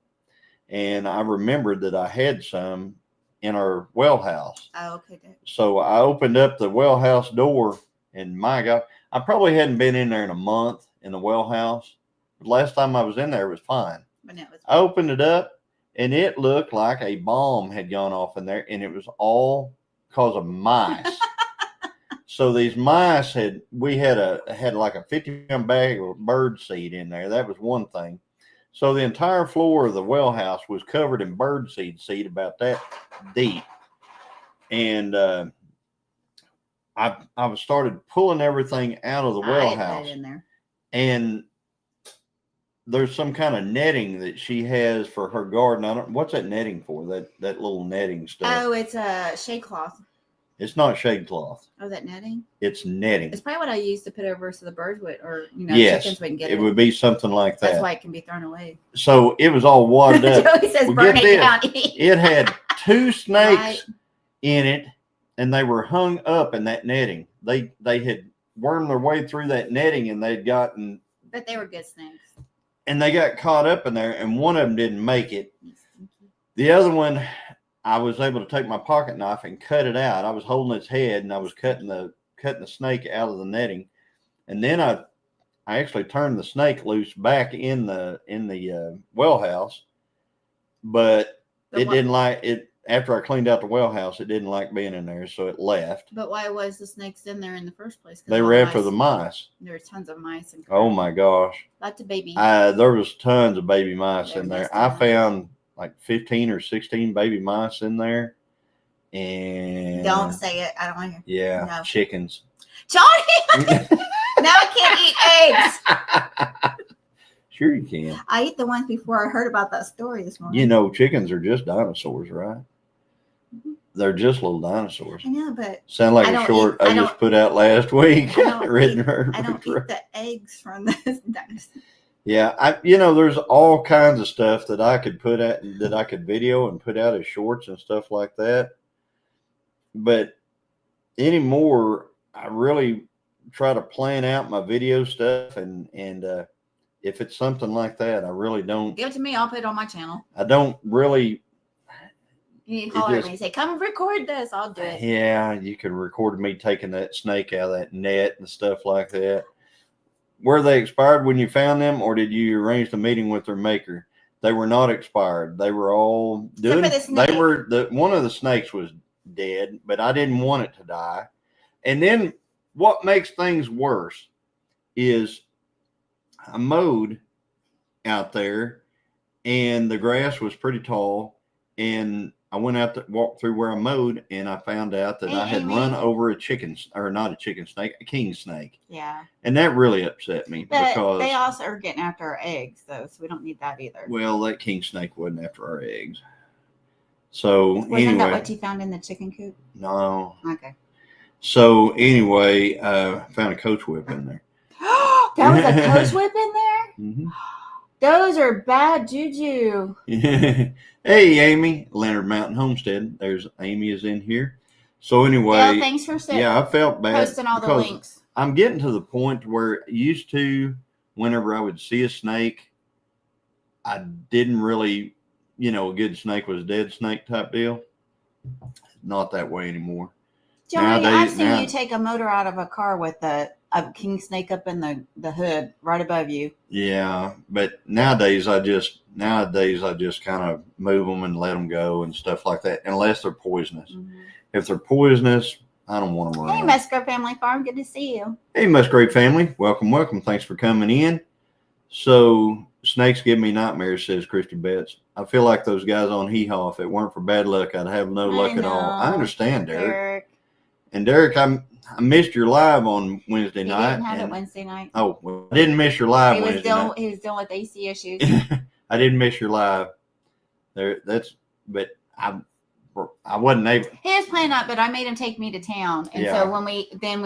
A: and I remembered that I had some in our well house.
B: Oh, okay. Good.
A: So I opened up the well house door, and my God, I probably hadn't been in there in a month in the well house. The last time I was in there, it was fine. I opened it up, and it looked like a bomb had gone off in there, and it was all because of mice. So these mice we had like a 50-pound bag of bird seed in there. That was one thing. So the entire floor of the well house was covered in bird seed about that deep. And I started pulling everything out of the well house.
B: In there.
A: And there's some kind of netting that she has for her garden. What's that netting for? That little netting stuff.
B: Oh, it's a shade cloth.
A: It's not shade cloth.
B: Oh, that netting?
A: It's netting.
B: It's probably what I used to put over so the birds would, or
A: yes,
B: chickens wouldn't get it.
A: It would be something like that.
B: That's why it can be thrown away.
A: So it was all wadded up.
B: Joey says burning county.
A: It had 2 snakes in it, and they were hung up in that netting. They had wormed their way through that netting, and they'd gotten.
B: But they were good snakes.
A: And they got caught up in there, and one of them didn't make it. The other one, I was able to take my pocket knife and cut it out. I was holding its head, and I was cutting the snake out of the netting, and then I actually turned the snake loose back in the well house, but it didn't like it. After I cleaned out the well house, it didn't like being in there, so it left.
B: But why was the snakes in there in the first place?
A: They were after the mice.
B: There were tons of mice.
A: Oh my gosh!
B: Lots of baby.
A: There was tons of baby mice in there. I found like 15 or 16 baby mice in there. And
B: don't say it. I don't want to hear.
A: Yeah, no. Chickens.
B: Johnny, now I can't eat eggs.
A: Sure you can.
B: I ate the ones before I heard about that story this morning.
A: Chickens are just dinosaurs, right? Mm-hmm. They're just little dinosaurs.
B: I know, but
A: sound like a short I just put out last week.
B: I don't eat the eggs from this dinosaur.
A: Yeah, there's all kinds of stuff that I could that I could video and put out as shorts and stuff like that. But anymore, I really try to plan out my video stuff, and if it's something like that, I really don't.
B: Give it to me. I'll put it on my channel.
A: I don't really.
B: You can holler at me and say, "Come record this." I'll do it.
A: Yeah, you can record me taking that snake out of that net and stuff like that. Were they expired when you found them, or did you arrange the meeting with their maker? They were not expired. They were all doing. They were one of the snakes was dead, but I didn't want it to die. And then what makes things worse is I mowed out there, and the grass was pretty tall, and I went out to walk through where I mowed, and I found out that I had run over a king snake.
B: Yeah.
A: And that really upset me because
B: they also are getting after our eggs, though, so we don't need that either.
A: Well, that king snake wasn't after our eggs. So
B: wasn't that what you found in the chicken coop?
A: No.
B: Okay.
A: So anyway, found a coach whip in there.
B: That was a coach whip in there?
A: Mm-hmm.
B: Those are bad juju.
A: Hey, Amy, Leonard Mountain Homestead. There's Amy is in here. So anyway,
B: thanks for saying.
A: Yeah, I felt bad
B: posting all the links.
A: I'm getting to the point where used to whenever I would see a snake, I didn't really, a good snake was a dead snake type deal. Not that way anymore.
B: Johnny, I've seen you take a motor out of a car with a king snake up in the hood right above you.
A: Yeah, but nowadays I just kind of move them and let them go and stuff like that, unless they're poisonous. Mm-hmm. If they're poisonous, I don't want them around.
B: Hey, Musgrave Family Farm, good to see you.
A: Hey, Musgrave family, welcome. Thanks for coming in. So, snakes give me nightmares, says Christy Betts. I feel like those guys on Hee Haw. If it weren't for bad luck, I'd have no luck at all. I understand, Derek. And Derek, I missed your live on Wednesday night.
B: Didn't have it Wednesday night.
A: Oh, well, I didn't miss your live Wednesday night.
B: He was dealing with AC issues.
A: I didn't miss your live. But I wasn't able.
B: He was playing up, but I made him take me to town. And so when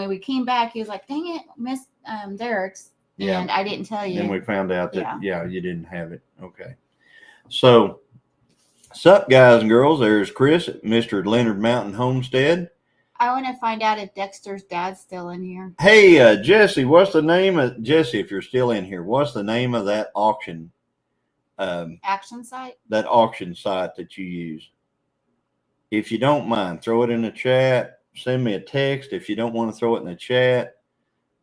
B: we came back, he was like, "Dang it, missed Derek's." Yeah. And I didn't tell you.
A: Then we found out that, you didn't have it. Okay. So, sup, guys and girls? There's Chris at Mr. Leonard Mountain Homestead.
B: I want to find out if Dexter's dad's still in here.
A: Hey, Jesse, what's the name of, Jesse, if you're still in here, what's the name of that auction?
B: Action site?
A: That auction site that you use. If you don't mind, throw it in the chat. Send me a text if you don't want to throw it in the chat.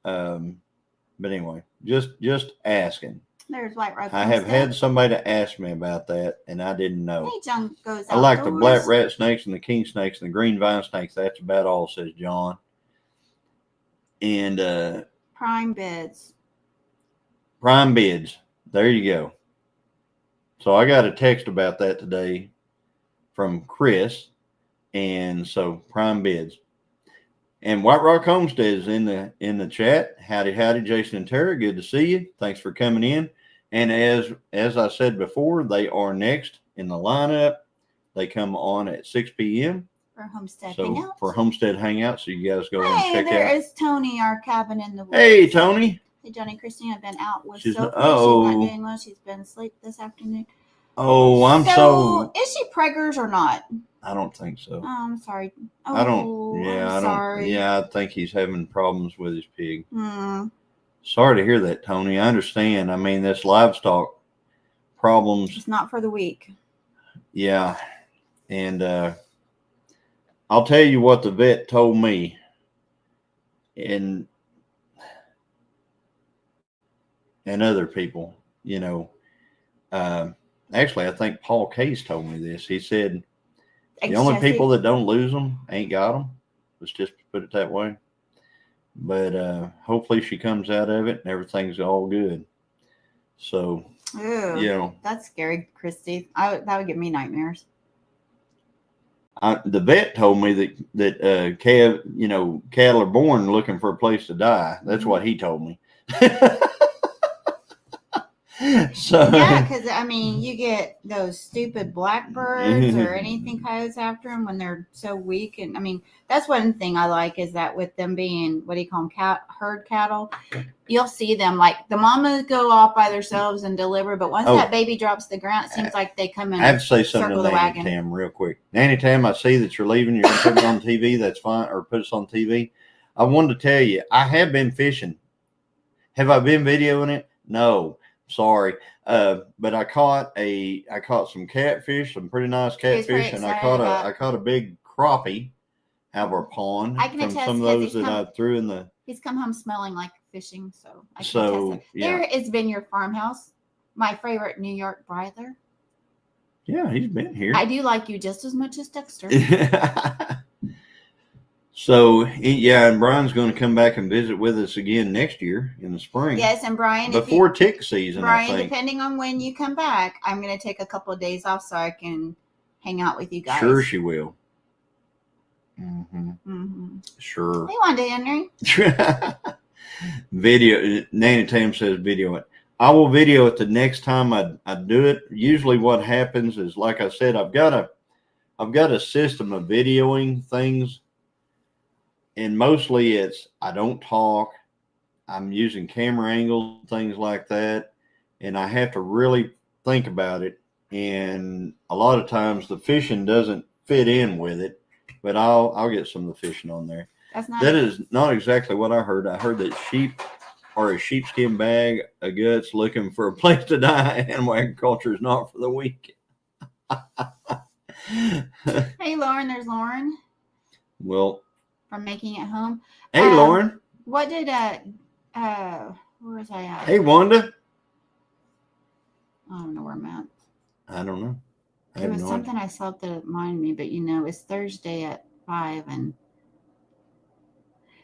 A: But anyway, just asking.
B: There's White Rock.
A: I have had somebody to ask me about that, and I didn't know.
B: Hey, John goes outdoors.
A: I like the black rat snakes and the king snakes and the green vine snakes. That's about all, says John. And
B: prime bids.
A: Prime bids. There you go. So I got a text about that today from Chris, and so prime bids. And White Rock Homestead is in the chat. Howdy, Jason and Tara. Good to see you. Thanks for coming in. And as I said before, they are next in the lineup. They come on at 6 p.m.
B: for Homestead Hangout.
A: For Homestead Hangout, so you guys go and check out.
B: Hey, there is Tony, our cabin in the woods.
A: Hey, Tony.
B: Hey, Johnny and Christine have been out with
A: She's
B: Sophie.
A: not
B: doing well. She's been asleep this afternoon.
A: Oh, I'm so.
B: Is she preggers or not?
A: I don't think so.
B: Oh, I'm sorry. Oh,
A: I don't. Yeah,
B: sorry.
A: Yeah, I think he's having problems with his pig. Sorry to hear that, Tony. I understand. I mean, this livestock problems.
B: It's not for the weak.
A: Yeah, and I'll tell you what the vet told me, and other people. Actually, I think Paul Case told me this. He said. The only people that don't lose them ain't got them. Let's just put it that way. But hopefully she comes out of it and everything's all good. So,
B: that's scary, Christy. That would give me nightmares.
A: The vet told me that cattle are born looking for a place to die. That's what he told me. So
B: yeah, because I mean, you get those stupid blackbirds or anything coyotes after them when they're so weak, and I mean that's one thing I like is that with them being what do you call them, herd cattle, you'll see them like the mamas go off by themselves and deliver, but once that baby drops the ground, it seems like they come in.
A: I have to say something to Nanny Tam real quick. Nanny Tam, I see that you're leaving. You're going to put it on TV. That's fine, or put us on TV. I wanted to tell you, I have been fishing. Have I been videoing it? No. Sorry, but I caught some catfish, some pretty nice catfish, and I caught a big crappie out of our pond from some of those that I threw in the.
B: He's come home smelling like fishing, so I can attest. There is Vineyard Farmhouse, my favorite New York brither.
A: Yeah, he's been here.
B: I do like you just as much as Dexter.
A: So, and Brian's going to come back and visit with us again next year in the spring.
B: Yes, and Brian,
A: before tick season,
B: Brian,
A: I think.
B: Depending on when you come back, I'm going to take a couple of days off so I can hang out with you guys.
A: Sure, she will. Sure.
B: Hey, Wanda Henry.
A: Video. Nanny Tam says video it. I will video it the next time I do it. Usually, what happens is, like I said, I've got a system of videoing things. And mostly it's, I don't talk. I'm using camera angles, things like that. And I have to really think about it. And a lot of times the fishing doesn't fit in with it, but I'll get some of the fishing on there. That is not exactly what I heard. I heard that sheep or a sheepskin bag of guts looking for a place to die. Animal agriculture is not for the weak.
B: Hey, Lauren. There's Lauren
A: Well,
B: from Making It Home.
A: hey, Lauren.
B: What did where was I at?
A: Hey, Wanda.
B: I don't know where I'm at.
A: I don't know.
B: There was something I saw that reminded me, but it's Thursday at 5, and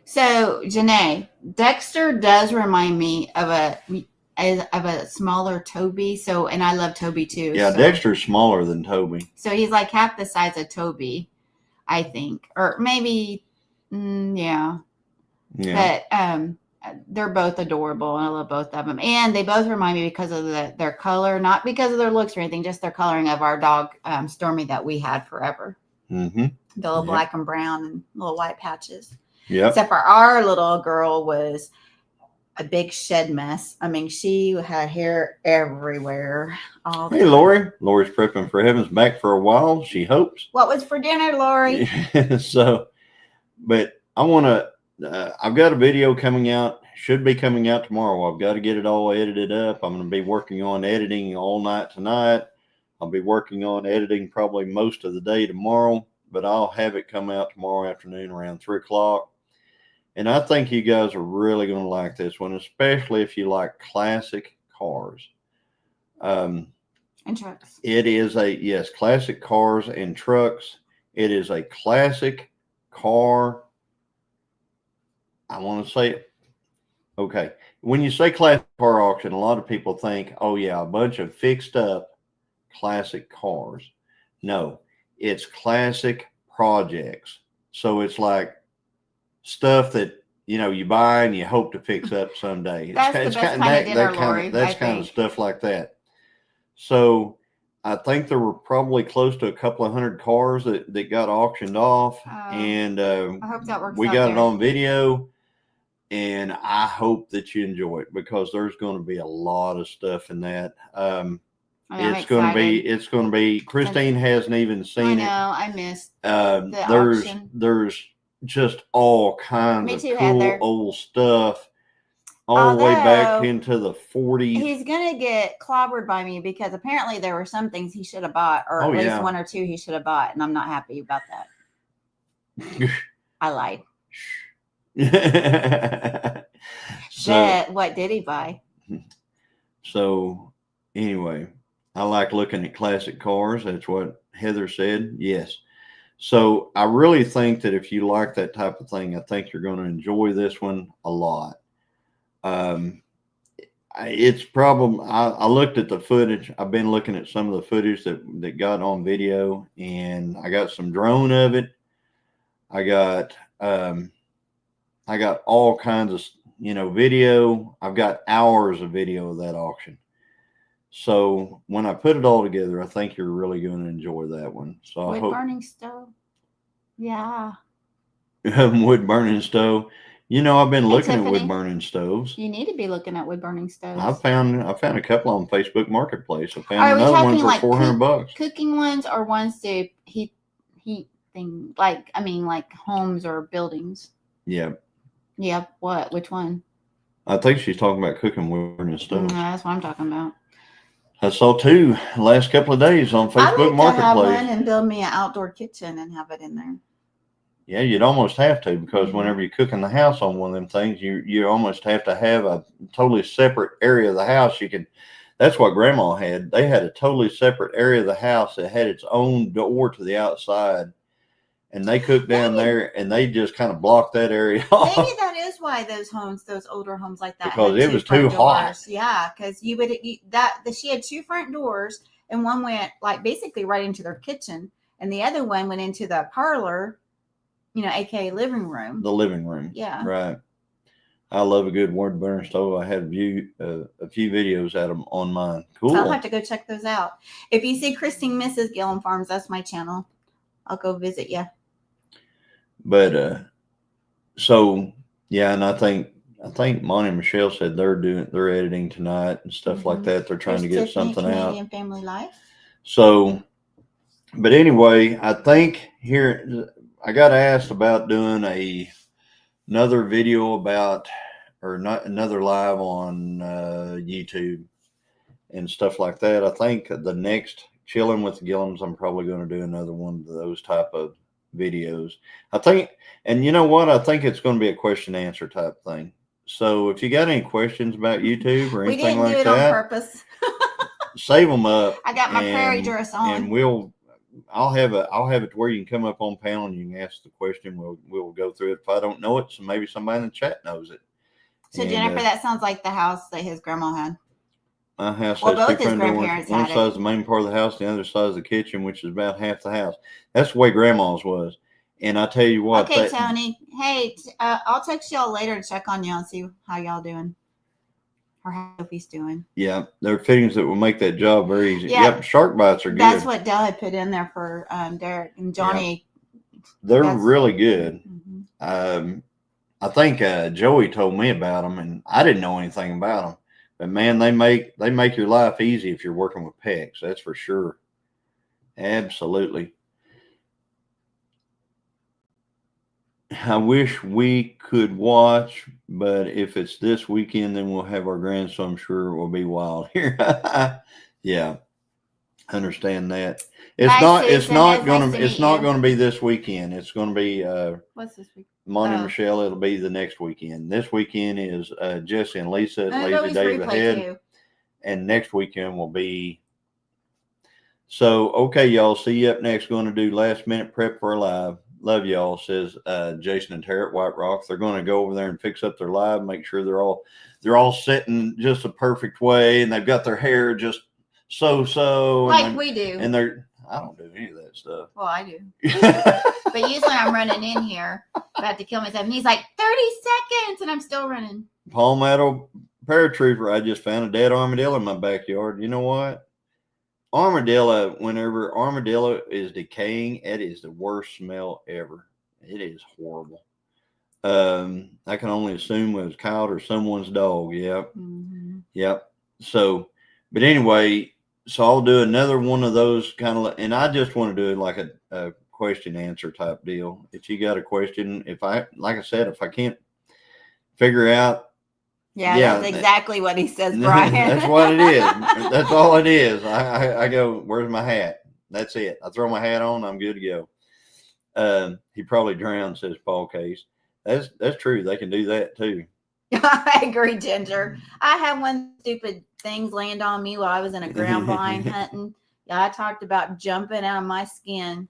B: so Janae, Dexter does remind me of a smaller Toby. So, and I love Toby too.
A: Yeah,
B: so,
A: Dexter's smaller than Toby.
B: So he's like half the size of Toby, I think, or maybe, yeah. But they're both adorable, and I love both of them. And they both remind me because of their color, not because of their looks or anything, just their coloring of our dog Stormy that we had forever.
A: Mm-hmm.
B: The little black and brown and little white patches.
A: Yeah.
B: Except for our little girl was a big shed mess. I mean, she had hair everywhere.
A: Hey, Lori. Lori's prepping for Heaven's back for a while, she hopes.
B: What was for dinner, Lori?
A: So, but I want to, I've got a video coming out, should be coming out tomorrow. I've got to get it all edited up. I'm going to be working on editing all night tonight. I'll be working on editing probably most of the day tomorrow, but I'll have it come out tomorrow afternoon around 3 o'clock. And I think you guys are really going to like this one, especially if you like classic cars.
B: And trucks.
A: It is classic cars and trucks. It is a classic car. I want to say it. Okay. When you say classic car auction, a lot of people think, oh yeah, a bunch of fixed up classic cars. No, it's classic projects. So it's like stuff that, you buy and you hope to fix up someday.
B: That's the best kind of dinner, Lori.
A: That's kind of stuff like that. So I think there were probably close to a couple of hundred cars that got auctioned off. And
B: I hope that works.
A: We got it on video. And I hope that you enjoy it because there's going to be a lot of stuff in that. It's going to be. Christine hasn't even seen it.
B: I missed the auction.
A: There's just all kinds of cool
B: Heather.
A: Old stuff, all the way back into the 40s.
B: He's gonna get clobbered by me because apparently there were some things he should have bought, or at least one or two he should have bought, and I'm not happy about that. I lied. So, what did he buy?
A: So anyway, I like looking at classic cars. That's what Heather said. Yes. So I really think that if you like that type of thing, I think you're going to enjoy this one a lot. It's probably, I looked at the footage. I've been looking at some of the footage that got on video, and I got some drone of it. I got all kinds of, video. I've got hours of video of that auction. So when I put it all together, I think you're really going to enjoy that one. So I hope.
B: Burning stove. Yeah.
A: Wood burning stove. I've been looking at wood burning stoves.
B: You need to be looking at wood burning stoves.
A: I found a couple on Facebook Marketplace. I found another one for $400.
B: Cooking ones or ones to heat thing, like homes or buildings.
A: Yeah.
B: Yeah. What? Which one?
A: I think she's talking about cooking wood burning stoves.
B: That's what I'm talking about.
A: I saw two last couple of days on Facebook Marketplace.
B: I'd like to have one and build me an outdoor kitchen and have it in there.
A: Yeah, you'd almost have to, because whenever you cook in the house on one of them things, you almost have to have a totally separate area of the house. That's what Grandma had. They had a totally separate area of the house that had its own door to the outside, and they cooked down there, and they just kind of blocked that area off.
B: Maybe that is why those older homes like that,
A: because it was too hot.
B: Yeah, because she had two front doors, and one went basically right into their kitchen, and the other one went into the parlor. AKA living room. The living room. Yeah. Right.
A: I love a good wood burner stove. I had a few videos at them on mine. Cool.
B: I'll have to go check those out. If you see Christine Mrs. Gilliam Farms, that's my channel. I'll go visit you.
A: But so yeah, and I think Monty and Michelle said they're editing tonight and stuff like that. They're trying to get something out.
B: Canadian Family Life.
A: So, but anyway, I think here I got asked about doing another video about or not another live on YouTube and stuff like that. I think the next Chilling with the Gilliams, I'm probably going to do another one of those type of videos. I think, and you know what? I think it's going to be a question answer type thing. So if you got any questions about YouTube or anything like that, we didn't do it on
B: purpose.
A: Save them up.
B: I got my prairie dress on,
A: and I'll have it to where you can come up on panel and you can ask the question. We'll go through it. If I don't know it, so maybe somebody in the chat knows it.
B: So Jennifer, that sounds like the house that his grandma had.
A: My house
B: well,
A: has
B: both
A: two
B: his
A: front
B: grandparents
A: doors. One
B: had
A: side
B: it.
A: is the main part of the house, the other side is the kitchen, which is about half the house. That's the way Grandma's was. And I tell you what.
B: Okay, Tony. Hey, I'll text y'all later to check on y'all and see how y'all doing. Or how Sophie's doing.
A: Yeah, there are fittings that will make that job very easy.
B: Yeah,
A: yep, shark bites are good.
B: That's what Dell had put in there for Derek and Johnny.
A: Yep. They're really good.
B: Mm-hmm.
A: I think Joey told me about them, and I didn't know anything about them. But man, they make your life easy if you're working with pecs. That's for sure. Absolutely. I wish we could watch, but if it's this weekend, then we'll have our grandson. I'm sure it will be wild here. Yeah, understand that. It's not going to be this weekend. It's going to be
B: what's this week?
A: Monty Michelle. It'll be the next weekend. This weekend is Jesse and Lisa. Lazy Dave ahead, and next weekend will be. So okay, y'all. See you up next. Going to do last minute prep for a live. Love y'all, says Jason and Tara at White Rock. They're going to go over there and fix up their live, make sure they're all sitting just a perfect way, and they've got their hair just so
B: like we do.
A: And I don't do any of that stuff.
B: Well, I do. But usually I'm running in here about to kill myself, and he's like 30 seconds, and I'm still running.
A: Palmetto paratrooper, I just found a dead armadillo in my backyard. You know what? Armadillo, whenever armadillo is decaying, it is the worst smell ever. It is horrible. I can only assume it was Kyle or someone's dog. Yep. Mm-hmm. Yep. So, but anyway, so I'll do another one of those kind of, and I just want to do it like a question answer type deal. If you got a question, like I said, if I can't figure out.
B: Yeah, that's exactly what he says, Brian.
A: That's what it is. That's all it is. I go, where's my hat? That's it. I throw my hat on, I'm good to go. He probably drowned, says Paul Case. That's true. They can do that too.
B: I agree, Ginger. I had one stupid things land on me while I was in a ground blind hunting. Yeah, I talked about jumping out of my skin.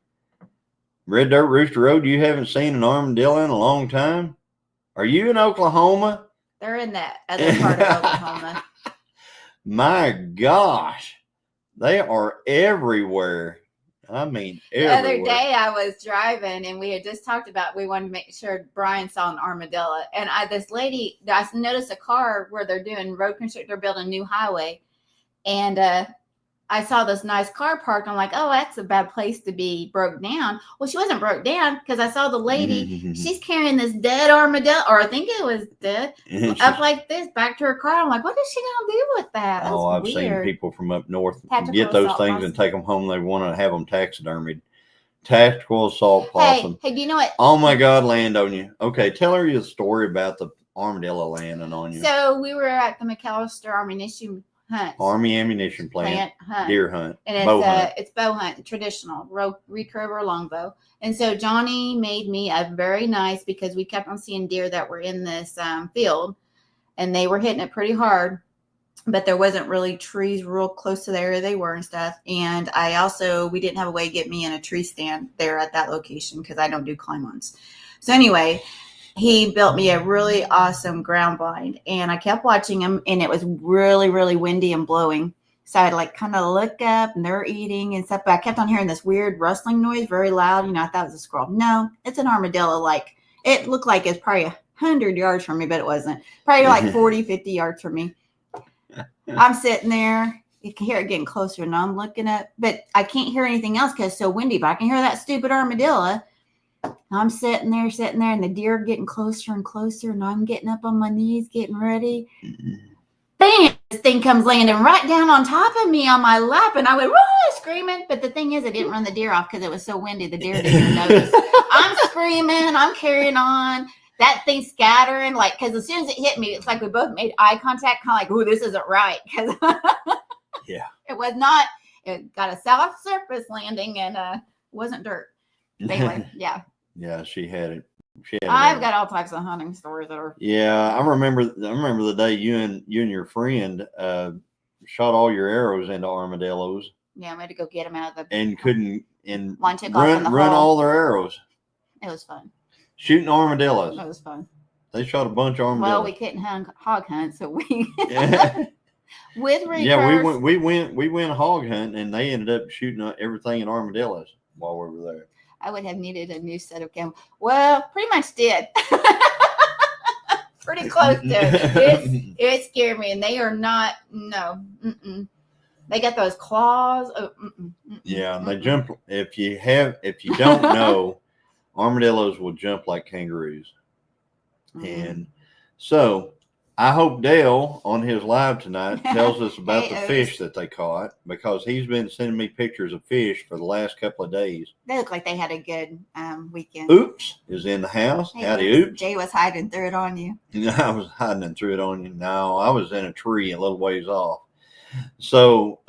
A: Red Dirt Rooster Road, you haven't seen an armadillo in a long time? Are you in Oklahoma?
B: They're in that other part of Oklahoma.
A: My gosh, they are everywhere. I mean, everywhere.
B: The other day I was driving and we had just talked about we wanted to make sure Brian saw an armadillo. And this lady, I noticed a car where they're doing road construction, they're building a new highway. And I saw this nice car parked. I'm like, oh, that's a bad place to be broke down. Well, she wasn't broke down because I saw the lady. She's carrying this dead armadillo, or I think it was dead, up like this back to her car. I'm like, what is she going to do with that?
A: Oh, I've seen people from up north get those things and take them home. They want to have them taxidermied. Tactical assault possum.
B: Hey, do you know what?
A: Oh, my God, land on you. Okay, tell her your story about the armadillo landing on you.
B: So we were at the McAllister Ammunition Hunt.
A: Army ammunition plant hunt. Deer hunt.
B: And it's bow hunt, traditional, recurve or longbow. And so Johnny made me a very nice, because we kept on seeing deer that were in this field, and they were hitting it pretty hard, but there wasn't really trees real close to the area they were and stuff. And we didn't have a way to get me in a tree stand there at that location because I don't do climb-ons. So anyway, he built me a really awesome ground blind, and I kept watching him, and it was really, really windy and blowing. So I'd kind of look up, and they're eating and stuff, but I kept on hearing this weird rustling noise, very loud. I thought it was a squirrel. No, it's an armadillo. It looked like it's probably 100 yards from me, but it wasn't. Probably 40, 50 yards from me. I'm sitting there. You can hear it getting closer, and I'm looking up, but I can't hear anything else because it's so windy, but I can hear that stupid armadillo. I'm sitting there, and the deer are getting closer and closer, and I'm getting up on my knees, getting ready. Bam! This thing comes landing right down on top of me on my lap, and I went, whoa, screaming. But the thing is, it didn't run the deer off because it was so windy. The deer didn't even notice. I'm screaming. I'm carrying on. that thing scattering, like, because as soon as it hit me, it's like we both made eye contact, kind of like, "Ooh, this isn't right," because
A: Yeah.
B: it was not. It got a soft surface landing and wasn't dirt. But anyway, yeah.
A: Yeah, she had it.
B: I've got all types of hunting stories that are.
A: Yeah, I remember the day you and your friend shot all your arrows into armadillos.
B: Yeah, I had to go get them out of the.
A: And couldn't
B: One took off in the
A: run
B: hole.
A: all their arrows.
B: It was fun.
A: Shooting armadillos.
B: It was fun.
A: They shot a bunch of armadillos.
B: Well, we couldn't hog hunt, so we.
A: Yeah.
B: With recurve.
A: Yeah, we went hog hunting, and they ended up shooting everything in armadillos while we were there.
B: I would have needed a new set of cameras. Well, pretty much did. Pretty close to it. It scared me, and they are not. No. Mm-mm. They got those claws. Oh,
A: yeah, they jump. If you don't know, armadillos will jump like kangaroos. And so I hope Dale on his live tonight tells us about the fish that they caught, because he's been sending me pictures of fish for the last couple of days.
B: They look like they had a good weekend.
A: Oops is in the house.
B: Hey,
A: Howdy, Oops.
B: Jay was hiding, threw it on you.
A: I was hiding and threw it on you. No, I was in a tree a little ways off. So,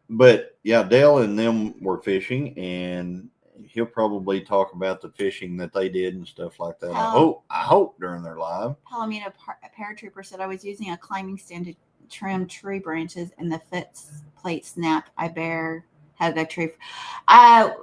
A: but yeah, Dale and them were fishing, and he'll probably talk about the fishing that they did and stuff like that. I hope during their live.
B: Palomino paratrooper said I was using a climbing stand to trim tree branches, and the foot plate snapped. I bear hug a tree.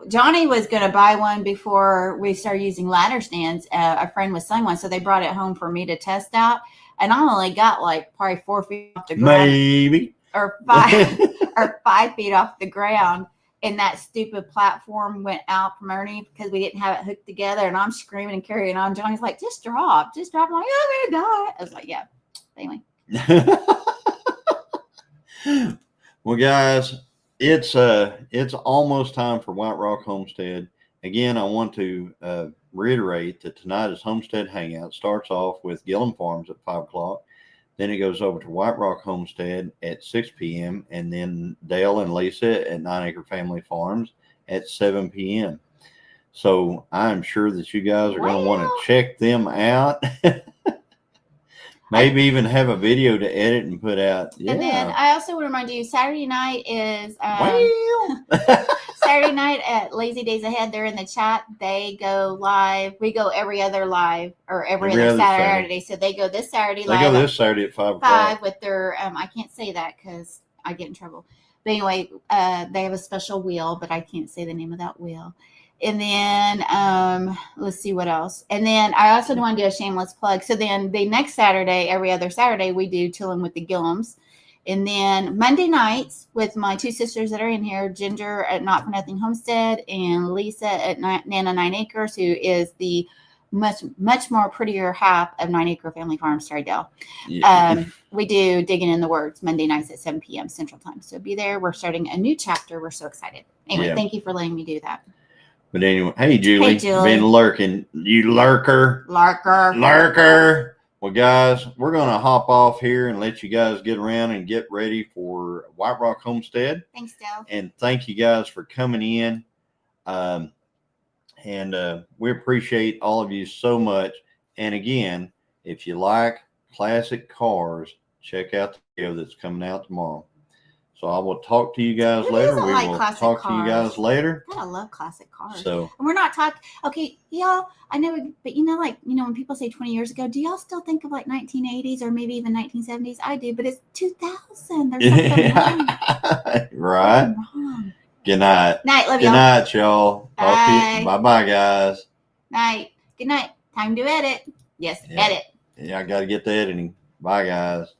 B: Johnny was going to buy one before we started using ladder stands. A friend was selling one, so they brought it home for me to test out. And I only got like probably 4 feet off the ground,
A: maybe,
B: or 5 or 5 feet off the ground. And that stupid platform went out from underneath because we didn't have it hooked together. And I'm screaming and carrying on. Johnny's like, just drop. I'm like, I'm gonna die. I was like, yeah. Anyway.
A: Well, guys, it's almost time for White Rock Homestead. Again, I want to reiterate that tonight is Homestead Hangout. Starts off with Gilliam Farms at 5 o'clock. Then it goes over to White Rock Homestead at 6 p.m. And then Dale and Lisa at 9 Acre Family Farms at 7 p.m. So I'm sure that you guys are going to want to check them out. Maybe even have a video to edit and put out. Yeah.
B: And then I also want to remind you, Saturday night is Saturday night at Lazy Days Ahead. They're in the chat. They go live. We go every other live, or every other Saturday. So they go this Saturday live.
A: They go this Saturday at 5 o'clock.
B: With their, I can't say that because I get in trouble. But anyway, they have a special wheel, but I can't say the name of that wheel. And then let's see what else. And then I also want to do a shameless plug. So then the next Saturday, every other Saturday, we do Chilling with the Gilliams. And then Monday nights with my 2 sisters that are in here, Ginger at Not For Nothing Homestead and Lisa at Nana 9 Acres, who is the much more prettier half of 9 Acre Family Farms, Dale. Yeah. We do Digging in the Words Monday nights at 7 p.m. Central Time. So be there. We're starting a new chapter. We're so excited. Anyway, Thank you for letting me do that.
A: But anyway, hey, Julie. Been lurking. You lurker. Well, guys, we're going to hop off here and let you guys get around and get ready for White Rock Homestead.
B: Thanks, Dale.
A: And thank you guys for coming in. And we appreciate all of you so much. And again, if you like classic cars, check out the video that's coming out tomorrow. So I will talk to you guys later. We will talk to you guys later.
B: I love classic cars.
A: So,
B: and we're not talking. Okay, y'all. I know, but when people say 20 years ago, do y'all still think of like 1980s or maybe even 1970s? I do, but it's 2000. There's something wrong.
A: Right.
B: Wrong.
A: Good night.
B: Night. Love
A: y'all. Good night, y'all.
B: Bye.
A: Bye, guys.
B: Night. Good night. Time to edit. Yes, edit.
A: Yeah, I got to get the editing. Bye, guys.